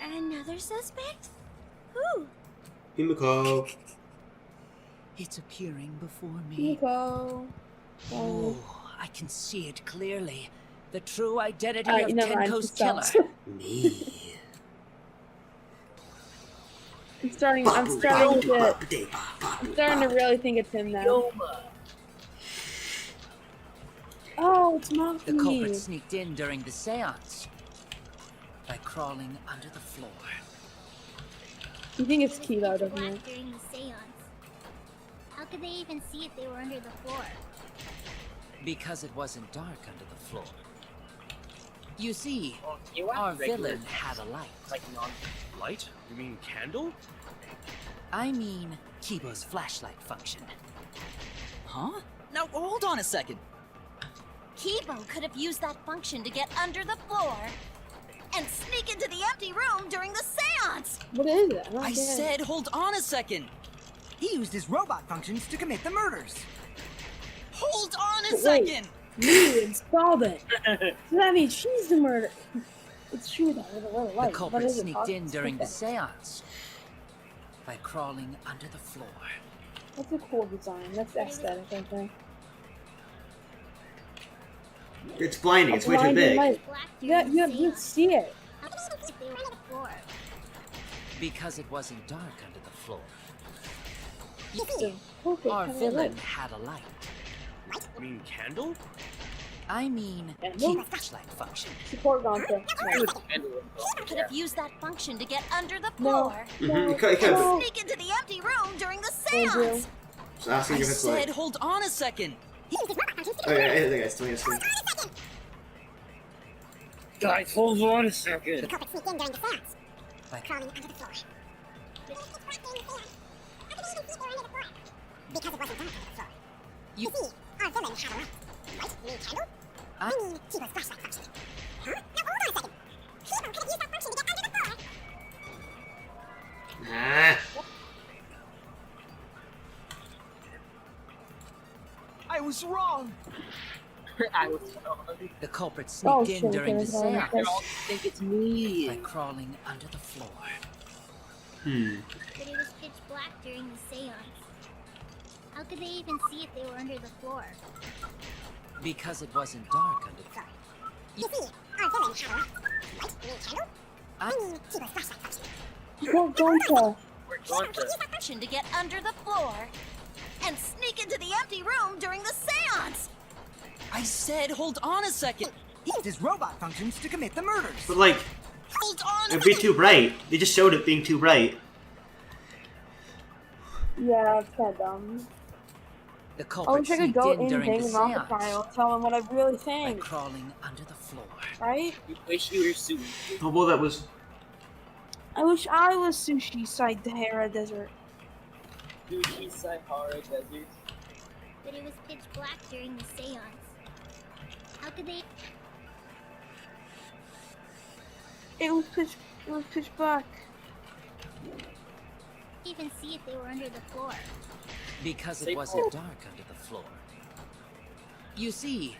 Another suspect? Who?
Himiko.
It's appearing before me.
Himiko.
Oh, I can see it clearly. The true identity
Alright,
of
never mind.
Tenko's
She
killer.
stops.
Me.
I'm starting to really think it's him now. Oh, it's
The culprit
Maki.
sneaked in during the seance by crawling under the floor.
You think it's Kilo, doesn't
Black
it?
during the seance. How could they even see if they were under the floor?
Because it wasn't dark under the floor. You see,
Well, you
our
have regular,
villain had a light.
like non.
Light? You mean candle?
I mean, Kibo's flashlight function.
Huh? Now, hold on a second.
Kibo could have used that function to get under the floor and sneak into the empty room during the seance.
What is it? don't
I
get it.
said hold on a second.
He used his robot functions to commit the murders.
Hold on a
Wait.
second.
You installed it. So that means she's the murderer. It's true though, with a little
The
light.
culprit
What is it?
sneaked in during the
Okay.
seance by crawling under the floor.
That's a cool design. That's aesthetic, I think.
It's blinding, it's way too
Blinding
big.
light.
Black
Yeah,
during the
you
seance.
see it.
How could they even see if they were under the floor?
Because it wasn't dark under the floor.
So, okay,
Our
kinda
villain
light.
had a light.
You mean candle?
I mean,
Candle?
Kibo's flashlight function.
Support Gonzo.
Could have used that function to get under the
No.
floor
Mm-hmm. You could.
No.
sneak into the empty room during the
Andrew.
seance.
Just asking
I
if it's
said
like.
hold on a second.
Oh, yeah, I think it's doing it.
Guys, hold on a second.
Culprit sneaked in during the seance,
By
crawling under the floor. Because it wasn't dark under the floor.
you,
Our villain had a light. Light? You mean candle?
I,
Kibo's flashlight function. Huh? Now hold on a second. Kibo could have used that function to get under the floor.
Ah.
I was wrong.
I was wrong.
the culprit
Oh,
sneaked in
shit,
during the
okay, sorry.
seance
They all think it's me.
by crawling under the floor.
Hmm.
But it was pitch black during the seance. How could they even see if they were under the floor?
Because it wasn't dark under the floor.
You see, our villain had a light. Light? You mean candle?
I,
Kibo's flashlight function.
Support Gonzo.
We're
Kibo
going
could
to.
use that function to get under the floor and sneak into the empty room during the seance.
I said hold on a second.
He used his robot functions to commit the murders.
But like,
Hold on a
it'd be too bright. They just showed it being too bright.
Yeah, it's kinda dumb.
the
I
culprit
wish I could
sneaked
go
in
in
during the
Damon off the
seance
trial, tell him what I really
by
think,
crawling under the floor.
right?
You wish you were sued.
Oh, well, that was.
I wish I was Sushi Sahara Desert.
Sushi Sahara Desert.
But it was pitch black during the seance. How could they
It was pitch black.
even see if they were under the floor?
Because
Say
it wasn't
more.
dark under the floor. You see,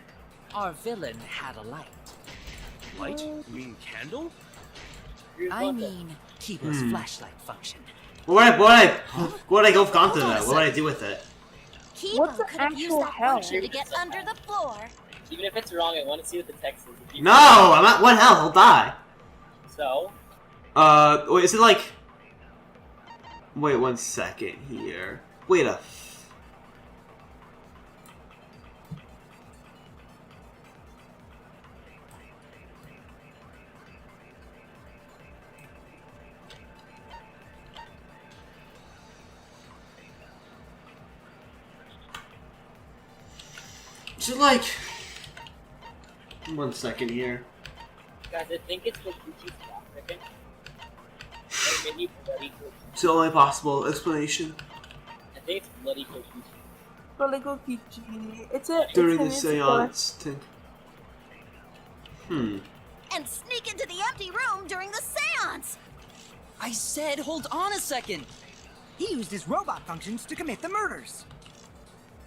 our villain had a light.
Light? You mean candle?
I mean, Kibo's
Hmm.
flashlight function.
What would I go with Gonzo though? What would I do with it?
Kibo
What the
could have used
actual
that
hell?
function to get under the floor
Even if it's wrong, I want to see what the text is. If you-
No, I'm at 1 health. I'll die.
So?
Wait, is it like... Wait 1 second here. Wait a... Is it like... 1 second here.
Guys, I think it's what Gucci's block picking. Or maybe Bloody Kokichi.
It's the only possible explanation.
I think it's Bloody Kokichi.
Bloody Kokichi. It's a...
During the
it's a-
seance.
And sneak into the empty room during the seance!
I said hold on a second!
He used his robot functions to commit the murders.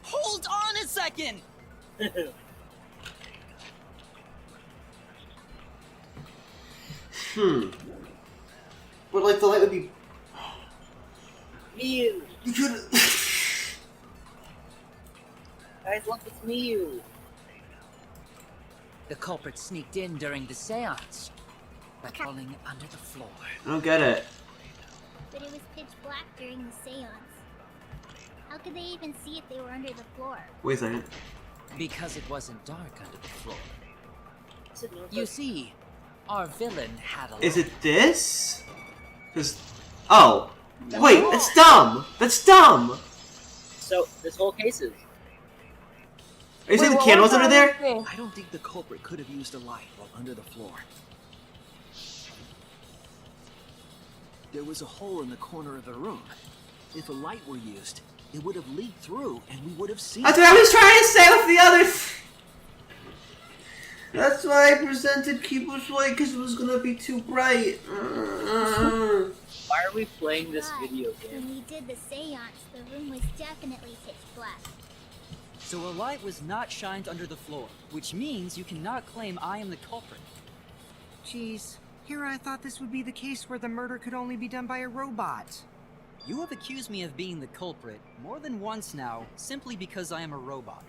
Hold on a second!
But like the light would be...
Mew!
You could...
Guys, look, it's Mew!
The culprit sneaked in during the seance by crawling under the floor.
I don't get it.
But it was pitch black during the seance. How could they even see if they were under the floor?
Wait a second.
Because it wasn't dark under the floor. You see, our villain had a
Is it this? Cause... Oh. Wait, that's dumb! That's dumb!
So, this whole case is...
Are you saying the candle's under there?
I don't think the culprit could have used a light while under the floor. There was a hole in the corner of the room. If a light were used, it would have leaked through and we would have seen
That's what I was trying to say with the others! That's why I presented Keeper's Light, because it was gonna be too bright.
Why are we playing this video game?
When we did the seance, the room was definitely pitch black.
So a light was not shined under the floor, which means you cannot claim I am the culprit.
Jeez, here I thought this would be the case where the murder could only be done by a robot.
You have accused me of being the culprit more than once now, simply because I am a robot.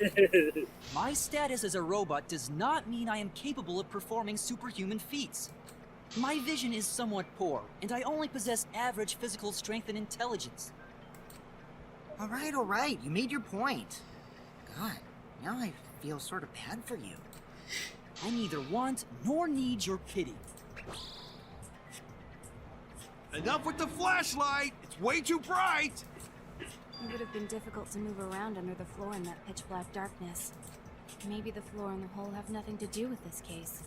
My status as a robot does not mean I am capable of performing superhuman feats. My vision is somewhat poor, and I only possess average physical strength and intelligence.
All right, you made your point. God, now I feel sort of bad for you.
I neither want nor need your pity.
Enough with the flashlight! It's way too bright!
It would have been difficult to move around under the floor in that pitch black darkness. Maybe the floor and the hole have nothing to do with this case.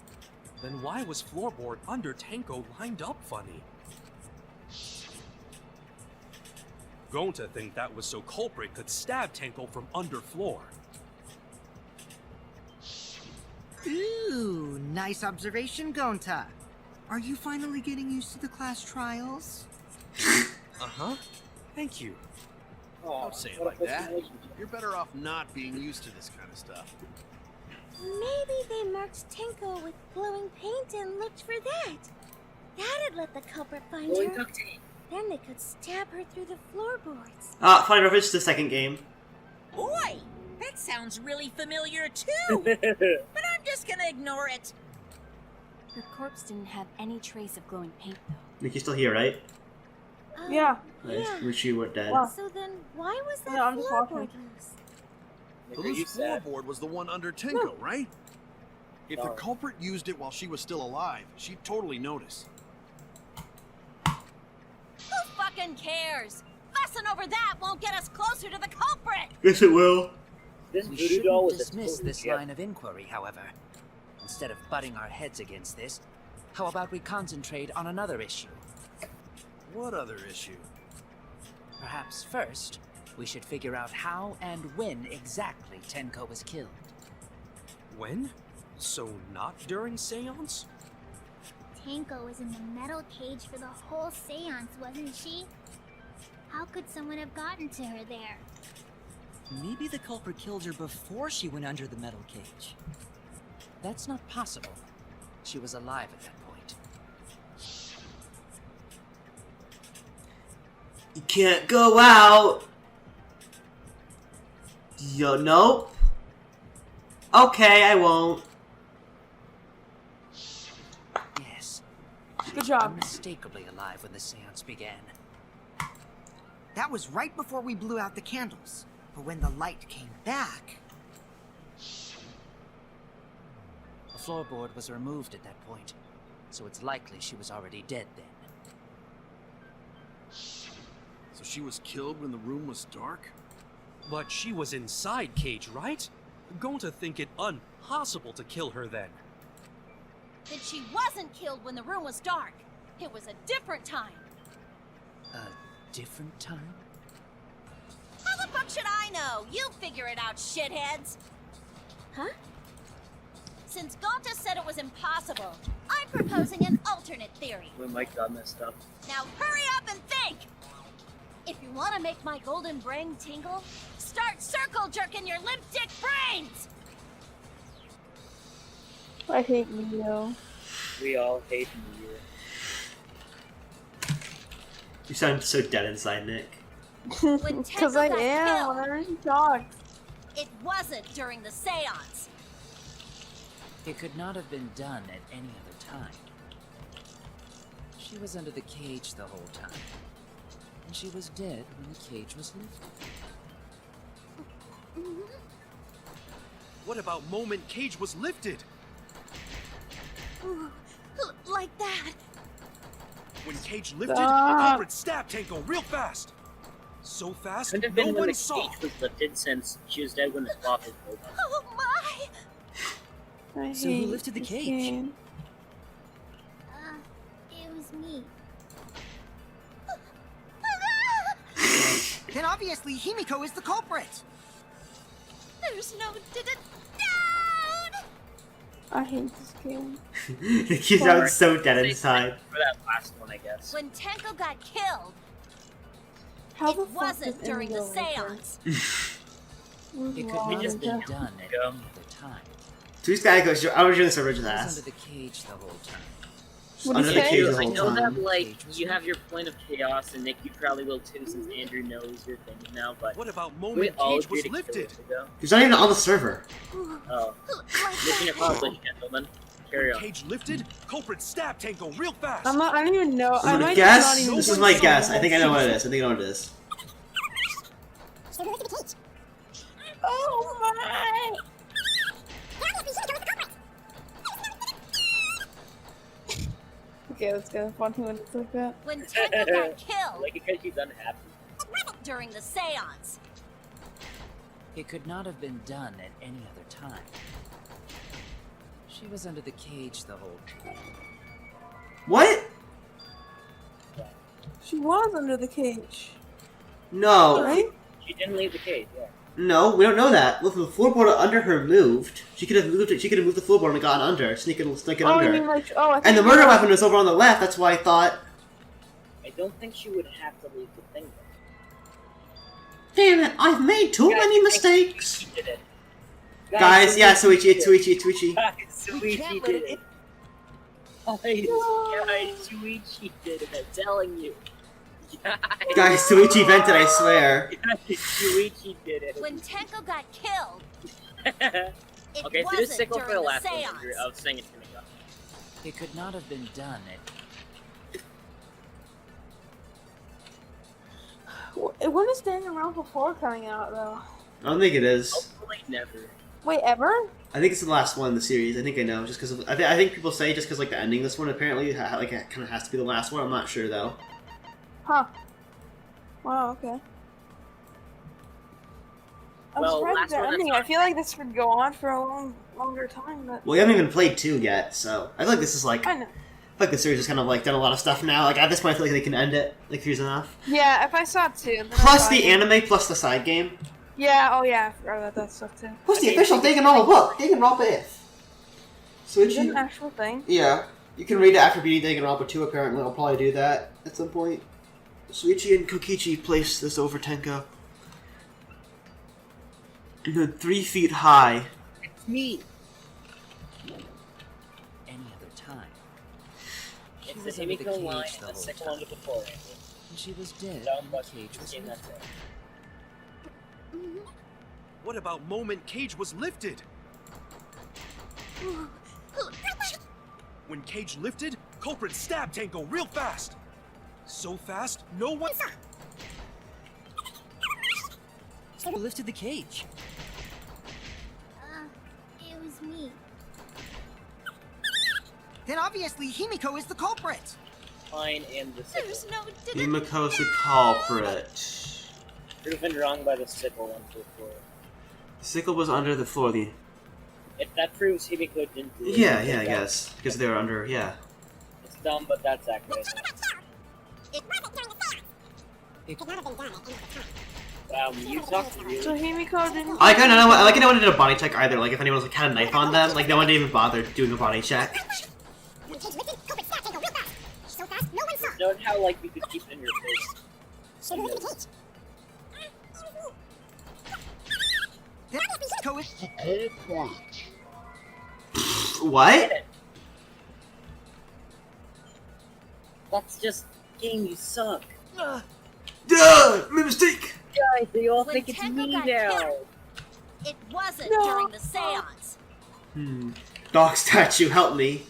Then why was floorboard under Tenko lined up funny? Going to think that was so culprit could stab Tenko from underfloor.
Ooh, nice observation, Gonta. Are you finally getting used to the class trials?
Uh-huh. Thank you.
Don't say it like that. You're better off not being used to this kind of stuff.
Maybe they marked Tenko with glowing paint and looked for that. That'd let the culprit find
Glowing
her.
duct tape.
Then they could stab her through the floorboards.
Fine reference to the second game.
Boy, that sounds really familiar too. But I'm just gonna ignore it.
Her corpse didn't have any trace of glowing paint, though.
Nick, you're still here, right?
Yeah.
Nice.
Yeah.
Wish you were dead.
Wow.
So then, why was that
No, I'm just
floorboard
walking.
loose?
Are
The
you
loose
sad?
floorboard was the one under Tenko, right? If the
Sorry.
culprit used it while she was still alive, she'd totally notice.
Who fucking cares? Fussing over that won't get us closer to the culprit!
Yes, it will.
This
We
voodoo doll
shouldn't
was a
dismiss
total
this
gem.
line of inquiry, however. Instead of butting our heads against this, how about we concentrate on another issue?
What other issue?
Perhaps first, we should figure out how and when exactly Tenko was killed.
When? So not during seance?
Tenko was in the metal cage for the whole seance, wasn't she? How could someone have gotten to her there?
Maybe the culprit killed her before she went under the metal cage.
That's not possible. She was alive at that point.
You can't go out. Yo, nope. Okay, I won't.
Yes.
Good job.
Unmistakably alive when the seance began.
That was right before we blew out the candles. But when the light came back...
The floorboard was removed at that point, so it's likely she was already dead then.
So she was killed when the room was dark?
But she was inside Cage, right? Going to think it impossible to kill her then.
Then she wasn't killed when the room was dark. It was a different time.
A different time?
How the fuck should I know? You figure it out, shitheads. Huh? Since Gonta said it was impossible, I'm proposing an alternate theory.
Oh my god, messed up.
Now hurry up and think! If you want to make my golden brain tingle, start circle jerking your limp dick brains!
I hate Neo.
We all hate you.
You sound so dead inside, Nick.
Because I am when I talk.
It wasn't during the seance.
It could not have been done at any other time. She was under the cage the whole time. And she was dead when the cage was lifted.
What about moment Cage was lifted?
Ooh, like that.
When Cage lifted,
Stop.
culprit stabbed Tango real fast. So fast,
Couldn't have
no
been when
one
the
saw.
cage was lifted, since she was dead when the spot was pulled up.
Oh my!
I
So who
hate
lifted the
this
cage?
game.
It was me.
Then obviously Himiko is the culprit!
There's no doubt!
I hate this game.
You sound so dead inside.
For that last one, I guess.
When Tenko got killed,
How the
it
fuck
wasn't
does
during the
Indigo work?
seance.
It could
Wow,
not have been
yeah.
done at any other time.
So he's gotta go. I was doing this original
She was
ass.
under the cage the whole time.
What
Under
do
the
you
cage
say?
the
I
whole
know that,
time.
like, you have your point of chaos, and Nick, you probably will too, since Andrew knows your thing now, but
What about
we
moment
all
Cage
agreed
was
to kill
lifted?
it ago.
He's not even on the server.
Oh. Mission accomplished, gentlemen. Carry on.
Cage lifted, culprit stabbed Tango real fast.
I don't even know. I
I'm gonna
might
guess.
not even
This is
know
my
what
guess. I
song
think I know what it
that
is. I think I know what it is.
Oh my! Okay, that's kind of funny when it's like that.
When Tenko got killed
Like, because she's unhappy.
during the seance.
It could not have been done at any other time. She was under the cage the whole time.
What?
She was under the cage,
No.
right?
She didn't leave the cage, yeah.
No, we don't know that. Look, the floorboard under her moved. She could have moved it. She could have moved the floorboard and gotten under, sneak it
Oh,
under.
you mean like I
And the
think-
murder weapon was over on the left. That's why I thought.
I don't think she would have to leave the thing there.
Damn it! I've made too many mistakes.
She did it.
Guys, yeah, Suichi, it's Suichi, it's Suichi.
Guys, Suichi did it. Guys, Suichi did it. I'm telling you.
Guys, Suichi vented. I swear.
Suichi did it.
When Tenko got killed, it
Okay, so
wasn't
just sickle for
during
the
the
last one.
seance.
Andrew. I was saying it's gonna go.
It could not have been done at
When is Daniel Round 4 coming out though?
I don't think it is.
Hopefully never.
Wait, ever?
I think it's the last one in the series. I think I know, just because I think people say just because like the ending. This one apparently like it kind of has to be the last one. I'm not sure though.
Huh. Wow. Okay. I'm
Well,
surprised
last
at the
one,
ending.
that's
I feel like this would go on for a longer time, but
Well, we haven't even played 2 yet, so I feel like this is like
I know.
the series is kind of like done a lot of stuff now. Like at this point, I feel like they can end it like 3's enough.
Yeah, if I saw 2. Then
Plus
I'd
the
buy it.
anime, plus the side game.
Yeah. Oh yeah. I forgot about that stuff too.
Plus the official Danganronpa book, Danganronpa If. So
Is it an actual thing?
yeah, you can read it after beating Danganronpa 2. Apparently, I'll probably do that at some point. Suichi and Kokichi place this over Tenko. And then 3 feet high.
It's me.
any other time. She
It's
was
the
under the
Himiko
cage
line
the
and the
whole
second
time.
one before it.
And she was dead
Down
when the
button.
cage was
Game,
lifted.
that's it.
What about moment Cage was lifted? When Cage lifted, culprit stabbed Tango real fast. So fast, no one saw.
Who lifted the cage?
It was me.
Then obviously Himiko is the culprit.
Fine and the sickle.
There's no
Himiko's the culprit.
Proven wrong by the sickle onto the floor.
The sickle was under the floor.
If that proves Himiko didn't do it.
Yeah, I guess. Because they were under, yeah.
It's dumb, but that's accurate. Wow, you talked really.
So Himiko didn't.
I kind of know. I like no one did a body check either. Like if anyone was like had a knife on them, like no one didn't even bother doing a body check.
Note how like you could keep it in your face.
What?
That's just game. You suck.
Duh! My mistake.
Guys, they all
When
think it's
Tenko
me
got
now.
killed, it wasn't
No.
during the seance.
Dog statue, help me.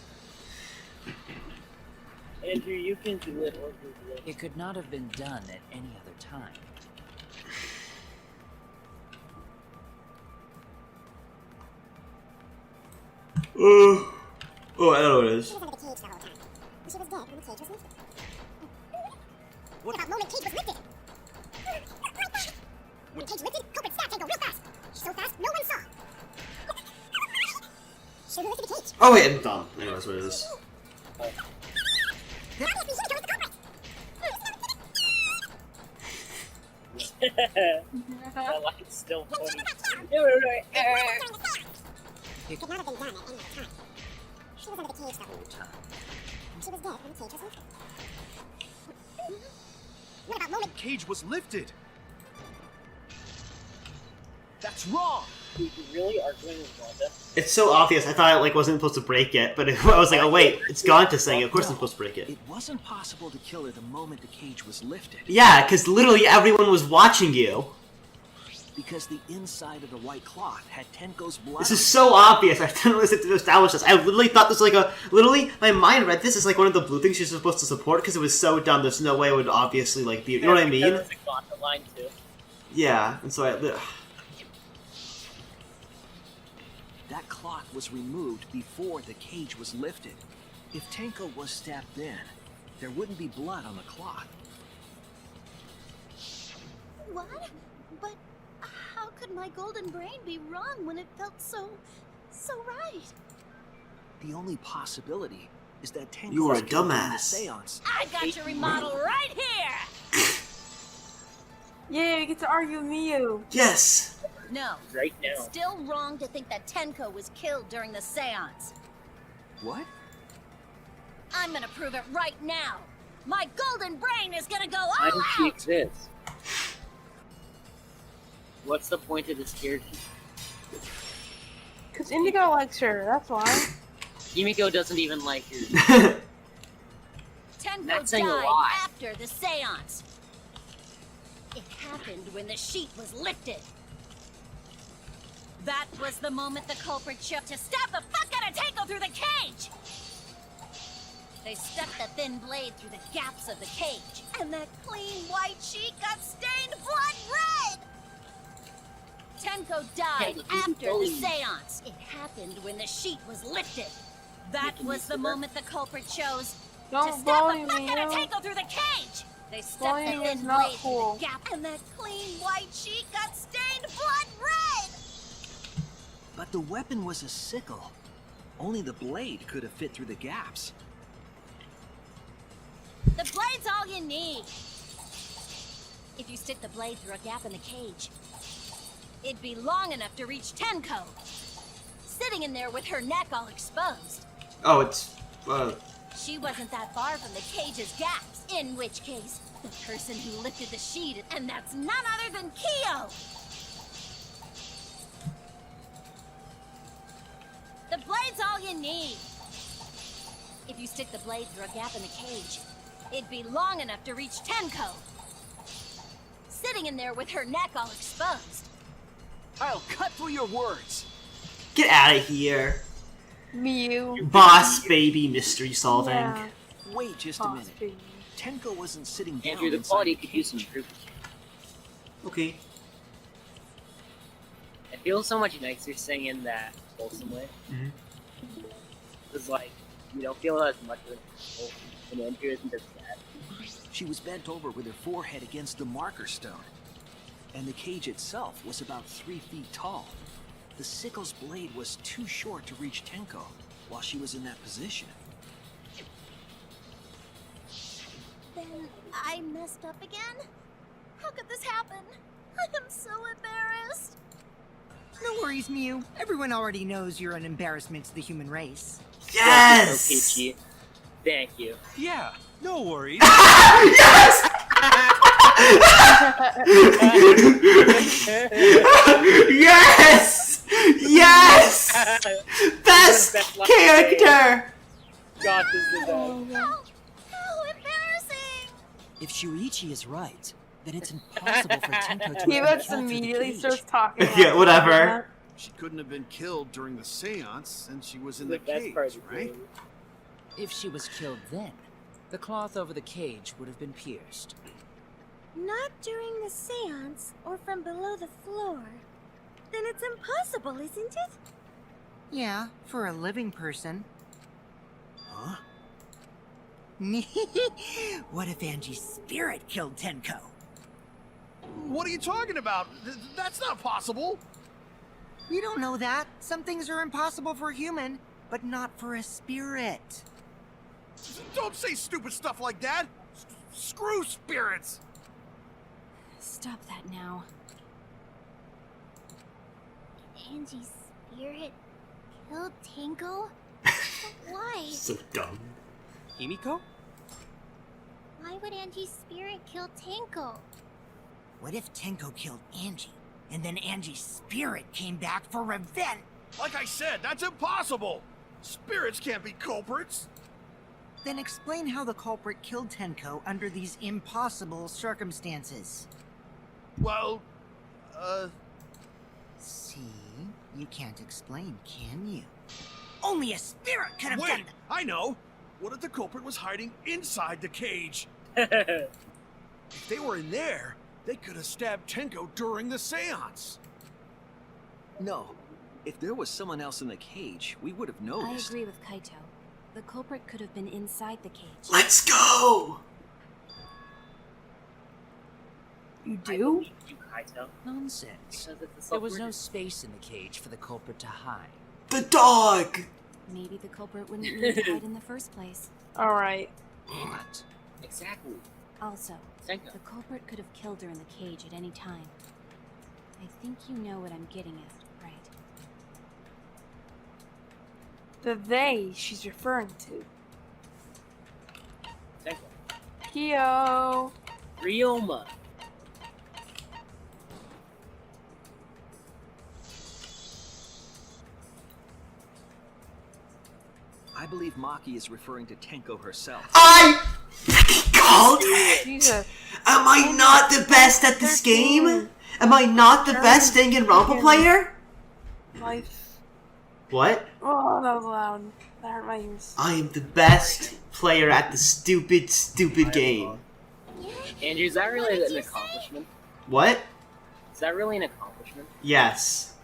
Andrew, you can do it or Google it.
It could not have been done at any other time.
Oh, I don't know what it is.
What about moment Cage was lifted? When Cage lifted, culprit stabbed Tango real fast. So fast, no one saw. Should we lifted the cage?
Oh wait, I'm dumb. I know that's what it is.
That line's still funny.
It could not have been done at any other time. She was under the cage the whole time. She was dead when the cage was lifted. What about moment?
Cage was lifted. That's wrong.
You really arguing with Wanda?
It's so obvious. I thought it like wasn't supposed to break it, but I was like, oh wait, it's gone to saying. Of course, I'm supposed to break it.
It wasn't possible to kill her the moment the cage was lifted.
Yeah, because literally everyone was watching you.
Because the inside of the white cloth had Tenko's blood.
This is so obvious. I didn't listen to establish this. I literally thought this was like a. Literally, my mind read this as like one of the blue things you're supposed to support because it was so dumb. There's no way it would obviously like be. You know what I mean?
It's a contra line too.
Yeah, and so I.
That cloth was removed before the cage was lifted. If Tenko was stabbed then, there wouldn't be blood on the cloth.
What? But how could my golden brain be wrong when it felt so right?
The only possibility is that Tenko
You are
was
a
killed during the
dumbass.
seance.
I got your remodel right here!
Yeah, we get to argue with Miyu.
Yes.
No,
Right
it's
now.
still wrong to think that Tenko was killed during the seance.
What?
I'm gonna prove it right now. My golden brain is gonna go
Why
all
does she
out!
exist? What's the point of this character?
Because Indigo likes her, that's why.
Himiko doesn't even like her.
Tenko
That's saying a
died
lot.
after the seance. It happened when the sheet was lifted. That was the moment the culprit chose to stab the fuck out of Tenko through the cage! They stepped the thin blade through the gaps of the cage, and that clean white sheet got stained blood red! Tenko died after the seance. It happened when the sheet was lifted. That was the moment the culprit chose to
Don't
stab
bully
the fuck
me,
out of
yo.
Tenko through the cage! They stepped
Bullying
the
is
thin
not
blade
cool.
through the gap, and that clean white sheet got stained blood red!
But the weapon was a sickle. Only the blade could have fit through the gaps.
The blade's all you need. If you stick the blade through a gap in the cage, it'd be long enough to reach Tenko, sitting in there with her neck all exposed.
Oh, it's.
She wasn't that far from the cage's gaps, in which case, the person who lifted the sheet, and that's none other than Kyo! The blade's all you need. If you stick the blade through a gap in the cage, it'd be long enough to reach Tenko, sitting in there with her neck all exposed.
I'll cut through your words.
Get out of here.
Mew.
Boss baby mystery solving.
Yeah.
Wait just a
Boss
minute.
baby.
Tenko wasn't sitting down
Andrew, the
inside
quality
the
could use some
cage.
improvement.
Okay.
It feels so much nicer saying in that wholesome way.
Mhm.
It's like, you don't feel as much of an Andrew isn't as sad.
She was bent over with her forehead against the marker stone. And the cage itself was about 3 feet tall. The sickle's blade was too short to reach Tenko while she was in that position.
Then I messed up again? How could this happen? I am so embarrassed.
No worries, Mew. Everyone already knows you're an embarrassment to the human race.
Yes!
Okay, thank you.
Yeah, no worries.
Yes! Yes! Yes! Best character!
God, this is
How embarrassing!
If Shuichi is right, then it's impossible for Tenko to
He
have
lets
been killed through the
immediately
cage.
starts talking.
Yeah, whatever.
She couldn't have been killed during the seance since she was in
The
the
best
cage,
part of the
right?
game.
If she was killed then, the cloth over the cage would have been pierced.
Not during the seance or from below the floor. Then it's impossible, isn't it?
Yeah, for a living person.
Huh?
What if Angie's spirit killed Tenko?
What are you talking about? That's not possible.
You don't know that. Some things are impossible for a human, but not for a spirit.
Don't say stupid stuff like that. Screw spirits.
Stop that now.
Angie's spirit killed Tenko? Why?
So dumb.
Himiko?
Why would Angie's spirit kill Tenko?
What if Tenko killed Angie, and then Angie's spirit came back for revenge?
Like I said, that's impossible. Spirits can't be culprits.
Then explain how the culprit killed Tenko under these impossible circumstances.
Well,
See? You can't explain, can you? Only a spirit could have done
wait, I know. What if the culprit was hiding inside the cage?
That's
If they were in there, they could have stabbed Tenko during the seance.
No. If there was someone else in the cage, we would have
I
noticed.
agree with Kaito. The culprit could have been inside the cage.
Let's go!
You do?
you, Kaito.
Nonsense.
Because it's a
There was no
self-murder.
space in the cage for the culprit to hide.
The dog!
Maybe the culprit wouldn't need to hide in the first place.
Alright.
What?
Exactly.
Also,
Tenko.
the culprit could have killed her in the cage at any time. I think you know what I'm getting at, right?
The they she's referring to.
Tenko.
Kyo.
Ryoma.
I believe Maki is referring to Tenko herself.
I fucking called it!
Jesus.
Am I not the best at this game? Am I not the best Danganronpa player?
Life.
What?
Oh, that was loud. That hurt my ears.
I am the best player at the stupid game.
Andrew, is that really an accomplishment?
What?
Is that really an accomplishment?
Yes.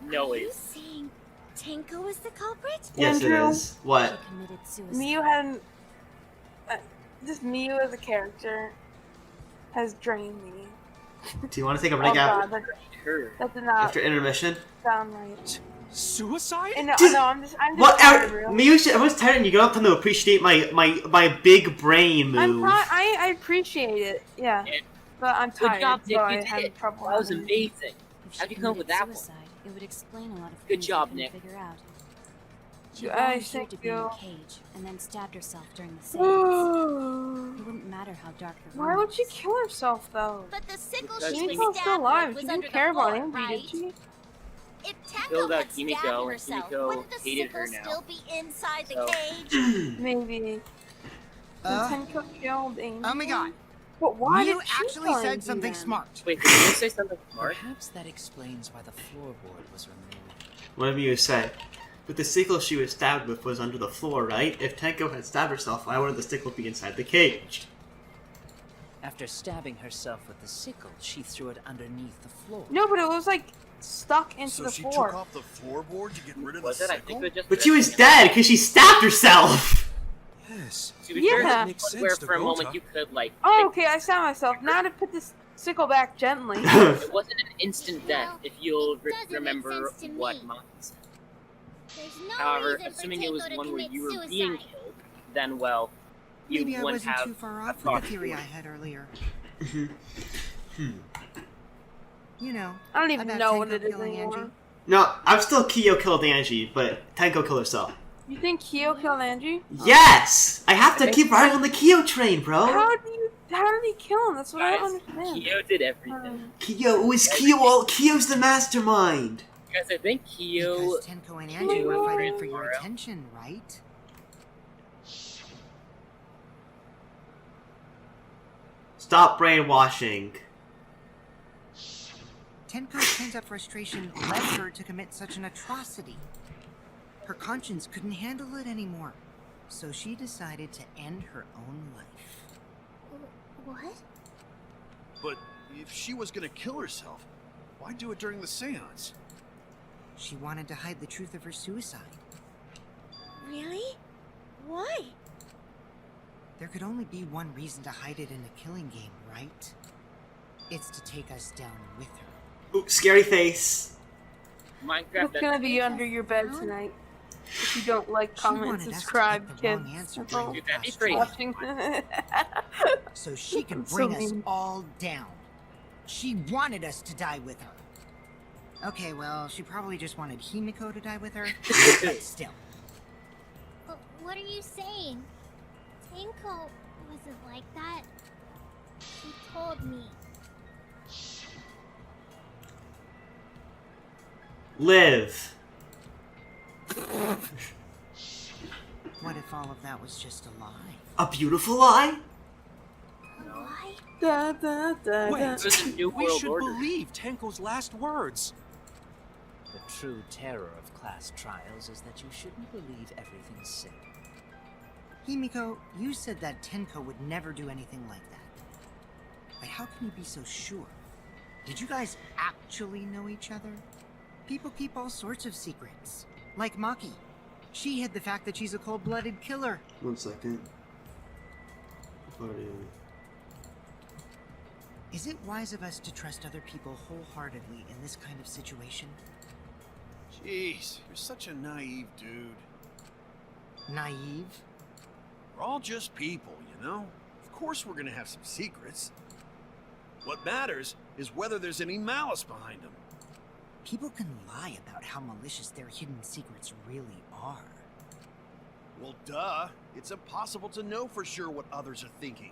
No,
Are
it
you
is.
saying Tenko was the culprit?
Yes, it
Andrew.
is. What?
She committed suicide.
Miyu hadn't. Just Miyu as a character has drained me.
Do you want to take a
Oh
break
god,
Her.
that did not
after intermission?
sound right.
Suicide?
And no,
Dude,
no, I'm just
What?
tired, really.
Miyu, I was tired and you got time to appreciate my big brain
I'm
move.
I appreciate it, yeah.
Yeah.
But I'm
Good
tired,
job,
so
Nick.
I
You did
had
it.
trouble.
That was
having-
amazing.
If she
How'd you come up with that
committed
one?
suicide, it would explain a lot of
Good
things
job,
I couldn't
Nick.
figure out. She
I
volunteered to
thank
be in the
you.
cage and then stabbed herself during the seance. It wouldn't matter how dark the room
Why would she
was.
kill herself though?
But the sickle
Because
she
she
was
Kimiko's still
stabbed
alive.
with was
She
under
didn't
the
care about
floor,
Angie,
right?
did she?
If
Killed
Tenko
out
had
Kimiko,
stabbed
and
herself,
Kimiko
wouldn't the
hated
sickle
her now.
still be inside the
So-
cage?
Maybe.
Uh,
Tenko killed Angel.
Oh my god.
But why
You
did she
actually
kill
said
Angel
something
then?
smart.
Wait, did you say something smart?
Perhaps that explains why the floorboard was removed.
What did Miyu say? But the sickle she was stabbed with was under the floor, right? If Tenko had stabbed herself, why wouldn't the sickle be inside the cage?
After stabbing herself with the sickle, she threw it underneath the floor.
No, but it was like stuck into
So
the
she
floor.
took off the floorboard to get rid of the
Was it? I
sickle?
think it was just.
But she was dead because she stabbed herself!
Yes.
To be
Yeah.
fair,
That makes
where
sense,
for a moment
Dakota.
you could like.
Oh, okay, I stabbed myself. Now to put this sickle back gently.
It wasn't an instant death,
Well,
if you'll
it doesn't make
remember
sense to
what
me.
Maki said.
There's no
However,
reason for
assuming it was
Tenko to
one where
commit
you were
suicide.
being killed, then well, you
Maybe I
wouldn't
wasn't
have
too far
a
off with the
thought
theory I
to it.
had earlier.
Hmm.
You know,
I don't even
about
know
Tenko
what it is
killing
anymore.
Angie.
No, I'm still Kyo killed Angie, but Tenko killed herself.
You think Kyo killed Angie?
Yes! I have to keep riding on the Kyo train, bro!
How did he kill him? That's what I don't
Guys,
understand.
Kyo did everything.
Kyo, it was Kyo, well, Kyo's the mastermind!
Because I think Kyo.
Because Tenko and Angie were
Kyo
fighting
and
for your
Laura.
attention, right?
Stop brainwashing.
Tenko's pent-up frustration led her to commit such an atrocity. Her conscience couldn't handle it anymore, so she decided to end her own life.
What?
But if she was gonna kill herself, why do it during the seance?
She wanted to hide the truth of her suicide.
Really? Why?
There could only be one reason to hide it in a killing game, right? It's to take us down with her.
Ooh, scary face.
Minecraft.
It's gonna be under your bed tonight. If you don't like, comment,
wanted us to
subscribe,
pick the
kids.
wrong answer
That's
during
all.
the
Dude, that'd be
past
pretty
trial,
Watching.
so she can
That's so
bring us
mean.
all down. She wanted us to die with her. Okay, well, she probably just wanted Himiko to die with her, but still.
What are you saying? Tenko wasn't like that. She told me.
Live.
What if all of that was just a lie?
A beautiful lie?
Why?
Da, da, da,
Wait,
da.
This is a new
we
world
should
order.
believe Tenko's last words.
The true terror of class trials is that you shouldn't believe everything said.
Himiko, you said that Tenko would never do anything like that. But how can you be so sure? Did you guys actually know each other? People keep all sorts of secrets. Like Maki. She hid the fact that she's a cold-blooded killer.
1 second.
Is it wise of us to trust other people wholeheartedly in this kind of situation?
Jeez, you're such a naive dude.
Naive?
We're all just people, you know? Of course we're gonna have some secrets. What matters is whether there's any malice behind them.
People can lie about how malicious their hidden secrets really are.
Well, duh. It's impossible to know for sure what others are thinking.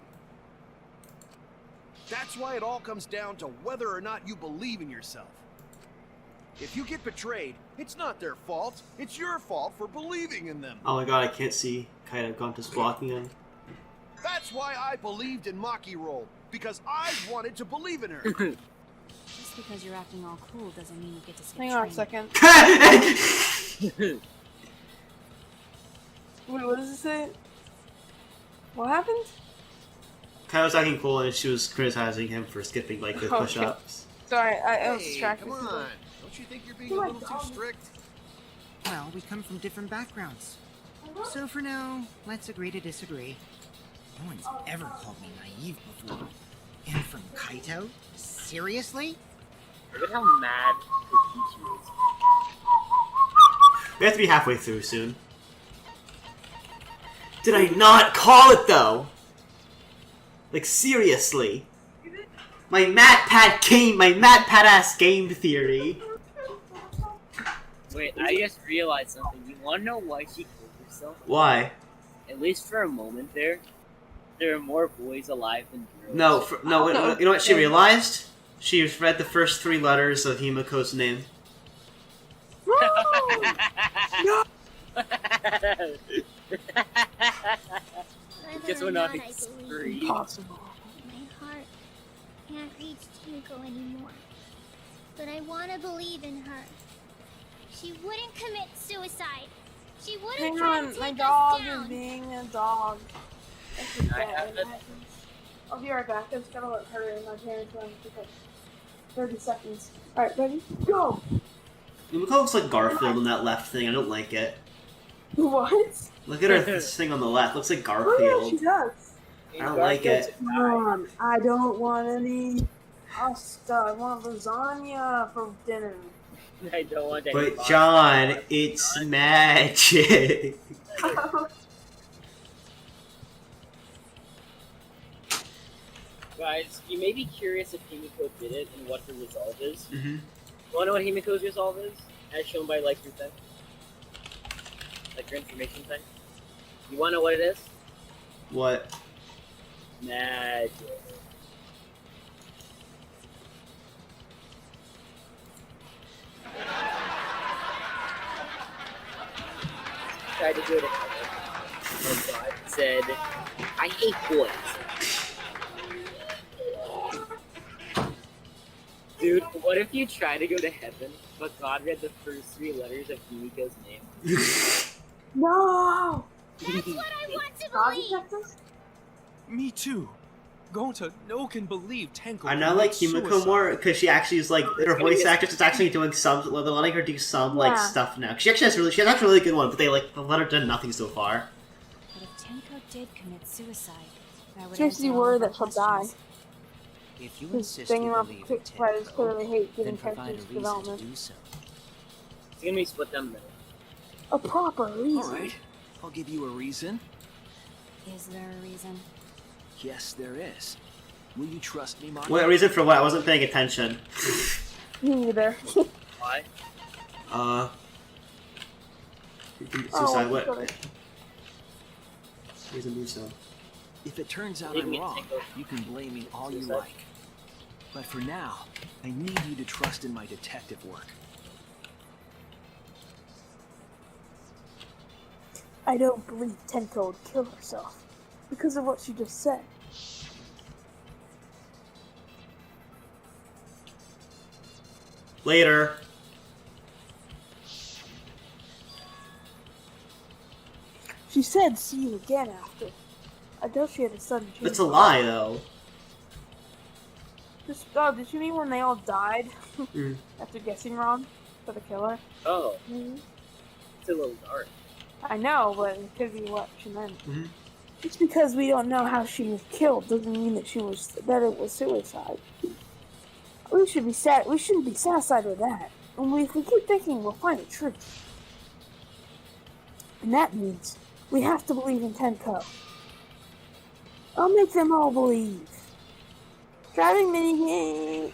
That's why it all comes down to whether or not you believe in yourself. If you get betrayed, it's not their fault. It's your fault for believing in them.
Oh my god, I can't see. Kind of gone to blocking him.
That's why I believed in Maki Roll. Because I wanted to believe in her.
Just because you're acting all cool doesn't mean you get to skip
Hang on a
training.
second. Wait, what does it say? What happened?
Kai was acting cool and she was criticizing him for skipping like the
Okay.
push-ups.
Sorry, I was
Hey,
distracted.
come on. Don't you think you're being
Oh
a
my
little too
God.
strict?
Well, we come from different backgrounds. So for now, let's agree to disagree. No one's ever called me naive before. And from Kaito? Seriously?
Look at how mad Kokichi is.
We have to be halfway through soon. Did I not call it though? Like seriously. My MatPat ass game theory.
Wait, I just realized something. You wanna know why she killed herself?
Why?
At least for a moment there are more boys alive than girls.
No, you know what she realized? She read the first 3 letters of Himiko's name.
No!
Just
Whether or
went
not
on
I
its
believe,
spree.
Impossible.
my heart can't reach Tenko anymore. But I want to believe in her. She wouldn't commit suicide. She wouldn't
Hang
try
on,
to
my
take
dog
us
is
down.
being a dog. That's just
I
bad.
have it.
I'll be right back. I just gotta let her and my parents run for like 30 seconds. Alright, ready? Go!
Yumiko looks like Garfield in that left thing. I don't like it.
What?
Look at her this thing on the left. Looks like
Oh yeah,
Garfield.
she does.
I don't like it.
Come on, I don't want any pasta. I want lasagna for dinner.
I don't want any
But
pasta.
John, it's magic.
Guys, you may be curious if Himiko did it and what her resolve is.
Mm-hmm.
You wanna know what Himiko's resolve is? As shown by like your thing? Like your information thing? You wanna know what it is?
What?
Magic. Tried to do it and God said, I hate boys. Dude, what if you try to go to heaven, but God read the first 3 letters of Himiko's name?
No!
That's what I want to
God
believe.
detect us?
Me too. Gonta, no can believe Tenko.
I now like
committed
Himiko
suicide.
more because she actually is like her voice actress is actually doing some. They're letting her do some like
Yeah.
stuff now. She actually has a really good one, but they let her do nothing so far.
But if Tenko did commit suicide, that would
Seriously
answer all
worried
of our
that she'll die.
questions.
If you
Because
insist
banging
you
around
believe in
quick fighters
Tenko,
clearly hate
then
giving
provide a
characters
reason to
development.
do so.
It's gonna be split down the middle.
A proper reason.
Alright, I'll give you a reason.
Is there a reason?
Yes, there is. Will you trust me, Maki?
What reason for what? I wasn't paying attention.
Me neither.
Why?
Suicide. What?
sorry.
Reason do so.
If it turns out
Leave
I'm
me
wrong,
Tenko.
you can blame me all you
Suicide.
like. But for now, I need you to trust in my detective work.
I don't believe Tenko would kill herself because of what she just said.
Later.
She said see you again after. I doubt she had a sudden change.
That's a lie, though.
Just, oh, did you mean when they all died
Mm.
after guessing wrong for the killer?
Oh,
Mm-hmm.
it's a little dark.
I know, but it could be what she meant.
Mhm.
Just because we don't know how she was killed doesn't mean that it was suicide. We should be sad. We shouldn't be satisfied with that. And if we keep thinking, we'll find the truth. And that means we have to believe in Tenko. I'll make them all believe. Driving minigame.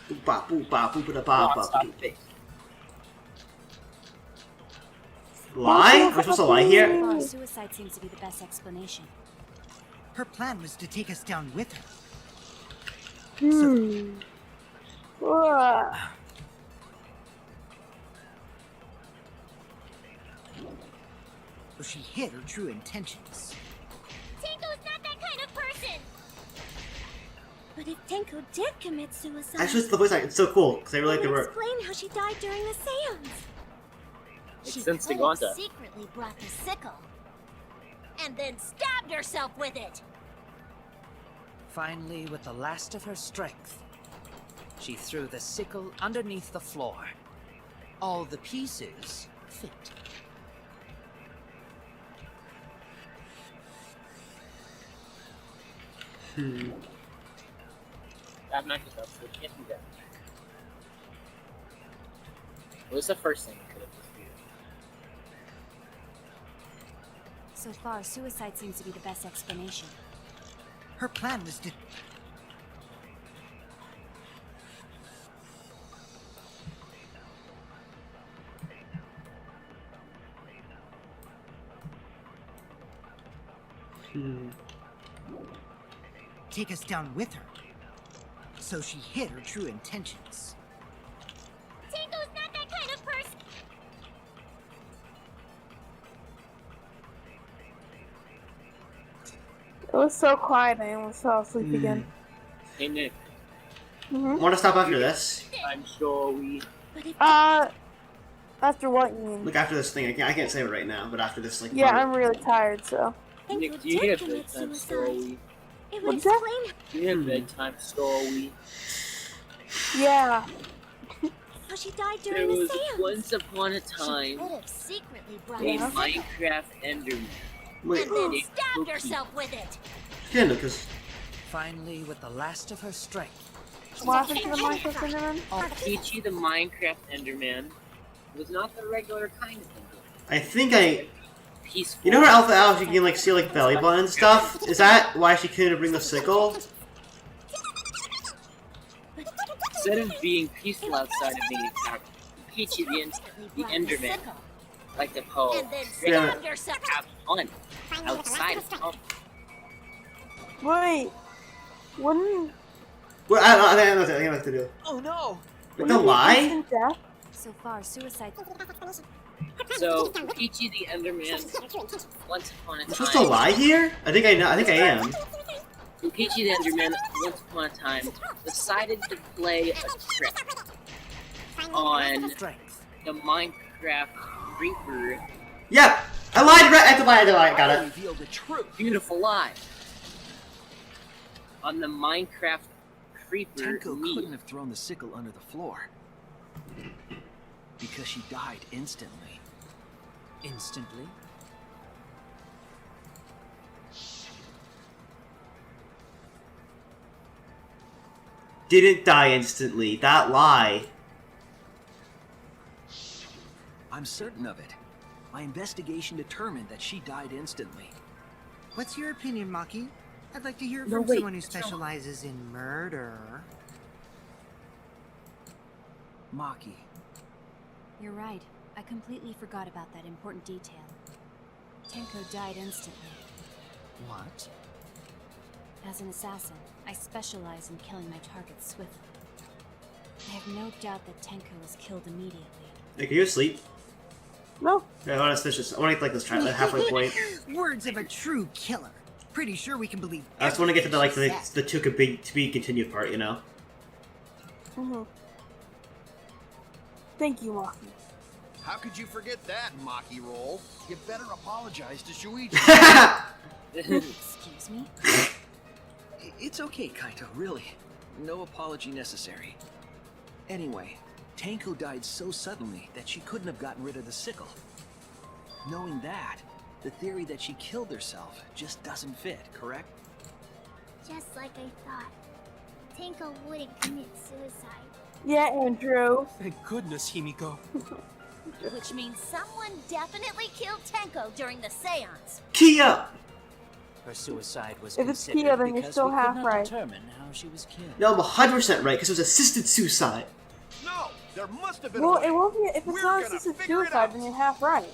Boop bop boop bop boop da
Oh,
bop
stop
bop.
it.
Lie? Am I supposed to lie here?
Well, suicide seems to be the best explanation.
Her plan was to take us down with her.
Ugh.
So she hid her true intentions.
Tenko's not that kind of person. But if Tenko did commit suicide,
Actually, it's the voice acting. It's so cool because I really like the
that would
work.
explain how she died during the seance. She
Since
could
Gonta.
have secretly brought the sickle and then stabbed herself with it.
Finally, with the last of her strength, she threw the sickle underneath the floor. All the pieces fit.
That matches up, so it can't be that. What was the first thing that could have disputed?
So far, suicide seems to be the best explanation.
Her plan was to... take us down with her. So she hid her true intentions.
Tenko's not that kind of person.
It was so quiet, I almost fell asleep again.
Hey Nick,
Mm-hmm.
Want to stop after this?
I'm sure we.
But if
After what you mean?
Look, after this thing, I can't say it right now, but after this, like...
Yeah,
part-
I'm really tired, so...
Nick, do you need a bedtime story?
It would
What's that?
explain
Do you need a bedtime story?
Yeah.
how she died
There
during the
was
seance.
once upon a
She
time
could have secretly brought
a
it back.
Minecraft Enderman.
Wait,
And then
They
stabbed
cookie.
herself with it.
yeah, no, because...
Finally, with the last of her strength,
What happened to the Minecraft Enderman?
Peachy the Minecraft Enderman was not the regular kind of Enderman.
I think I...
Peaceful.
You know her Alpha Alex, you can, like, see, like, belly button and stuff? Is that why she couldn't bring the sickle?
Instead of being peaceful outside of being attacked, Peachy the Enderman, like the poem,
And then
Yeah.
stabbed herself.
have fun outside of home.
Wait. Wouldn't...
Well, I think I have to do.
Oh no!
But the lie?
Instant death?
So far, suicide.
So, Peachy the Enderman, once upon a
Am I supposed to lie here? I think I am.
Peachy the Enderman, once upon a time, decided to play a trick on
strength.
the Minecraft Reaper.
Yep! I lied, I had to lie, got it.
Revealed the truth.
Beautiful lie. On the Minecraft Creeper
Tenko
meat.
couldn't have thrown the sickle under the floor. Because she died instantly.
Instantly?
Didn't die instantly. That lie.
I'm certain of it. My investigation determined that she died instantly.
What's your opinion, Maki? I'd like to hear it
No,
from
wait,
someone who specializes in murder.
Maki,
You're right. I completely forgot about that important detail. Tenko died instantly.
What?
As an assassin, I specialize in killing my targets swiftly. I have no doubt that Tenko was killed immediately.
Like, are you asleep?
No.
Yeah, I want to finish this. I want to get, like, this try, like, halfway point.
Words of a true killer. Pretty sure we can believe.
I just want to get to the, like,
everything she said.
the to be continued part, you know?
Mm-hmm. Thank you, Maki.
How could you forget that, Maki Roll? You better apologize to Shuichi.
Excuse me?
it's okay, Kaito, really. No apology necessary. Anyway, Tenko died so suddenly that she couldn't have gotten rid of the sickle. Knowing that, the theory that she killed herself just doesn't fit, correct?
Just like I thought. Tenko wouldn't commit suicide.
Yeah, Andrew.
Thank goodness, Himiko.
Which means someone definitely killed Tenko during the seance.
Kia!
Her suicide was
If it's
considered
Kia, then you're
because
still
we
half
could not
right.
determine how she was killed.
No, I'm 100% right, because it was assisted suicide.
No, there must have been
Well,
a way.
it won't be. If it's
We're
not
gonna
assisted
figure it
suicide,
out.
then you're half right.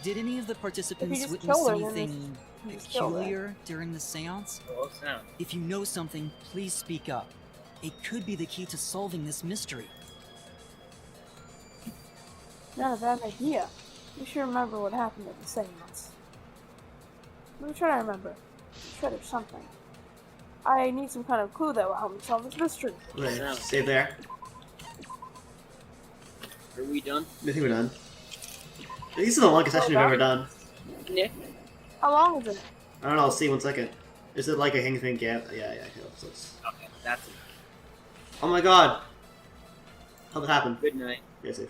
Did any of the participants
just
witness
kill her, then
anything
you just kill her.
peculiar during the seance?
Close now.
If you know something, please speak up. It could be the key to solving this mystery.
Not a bad idea. We should remember what happened at the seance. Let me try to remember. I'm sure there's something. I need some kind of clue that will help me solve this mystery.
Okay, save there.
Are we done?
I think we're done. This is the longest session we've ever done.
Nick?
How long is it?
I don't know, I'll see, 1 second. Is it like a hanging gap? Yeah, okay, let's...
Okay, that's it.
Oh my god! How'd that happen?
Good night.
Yeah, safe.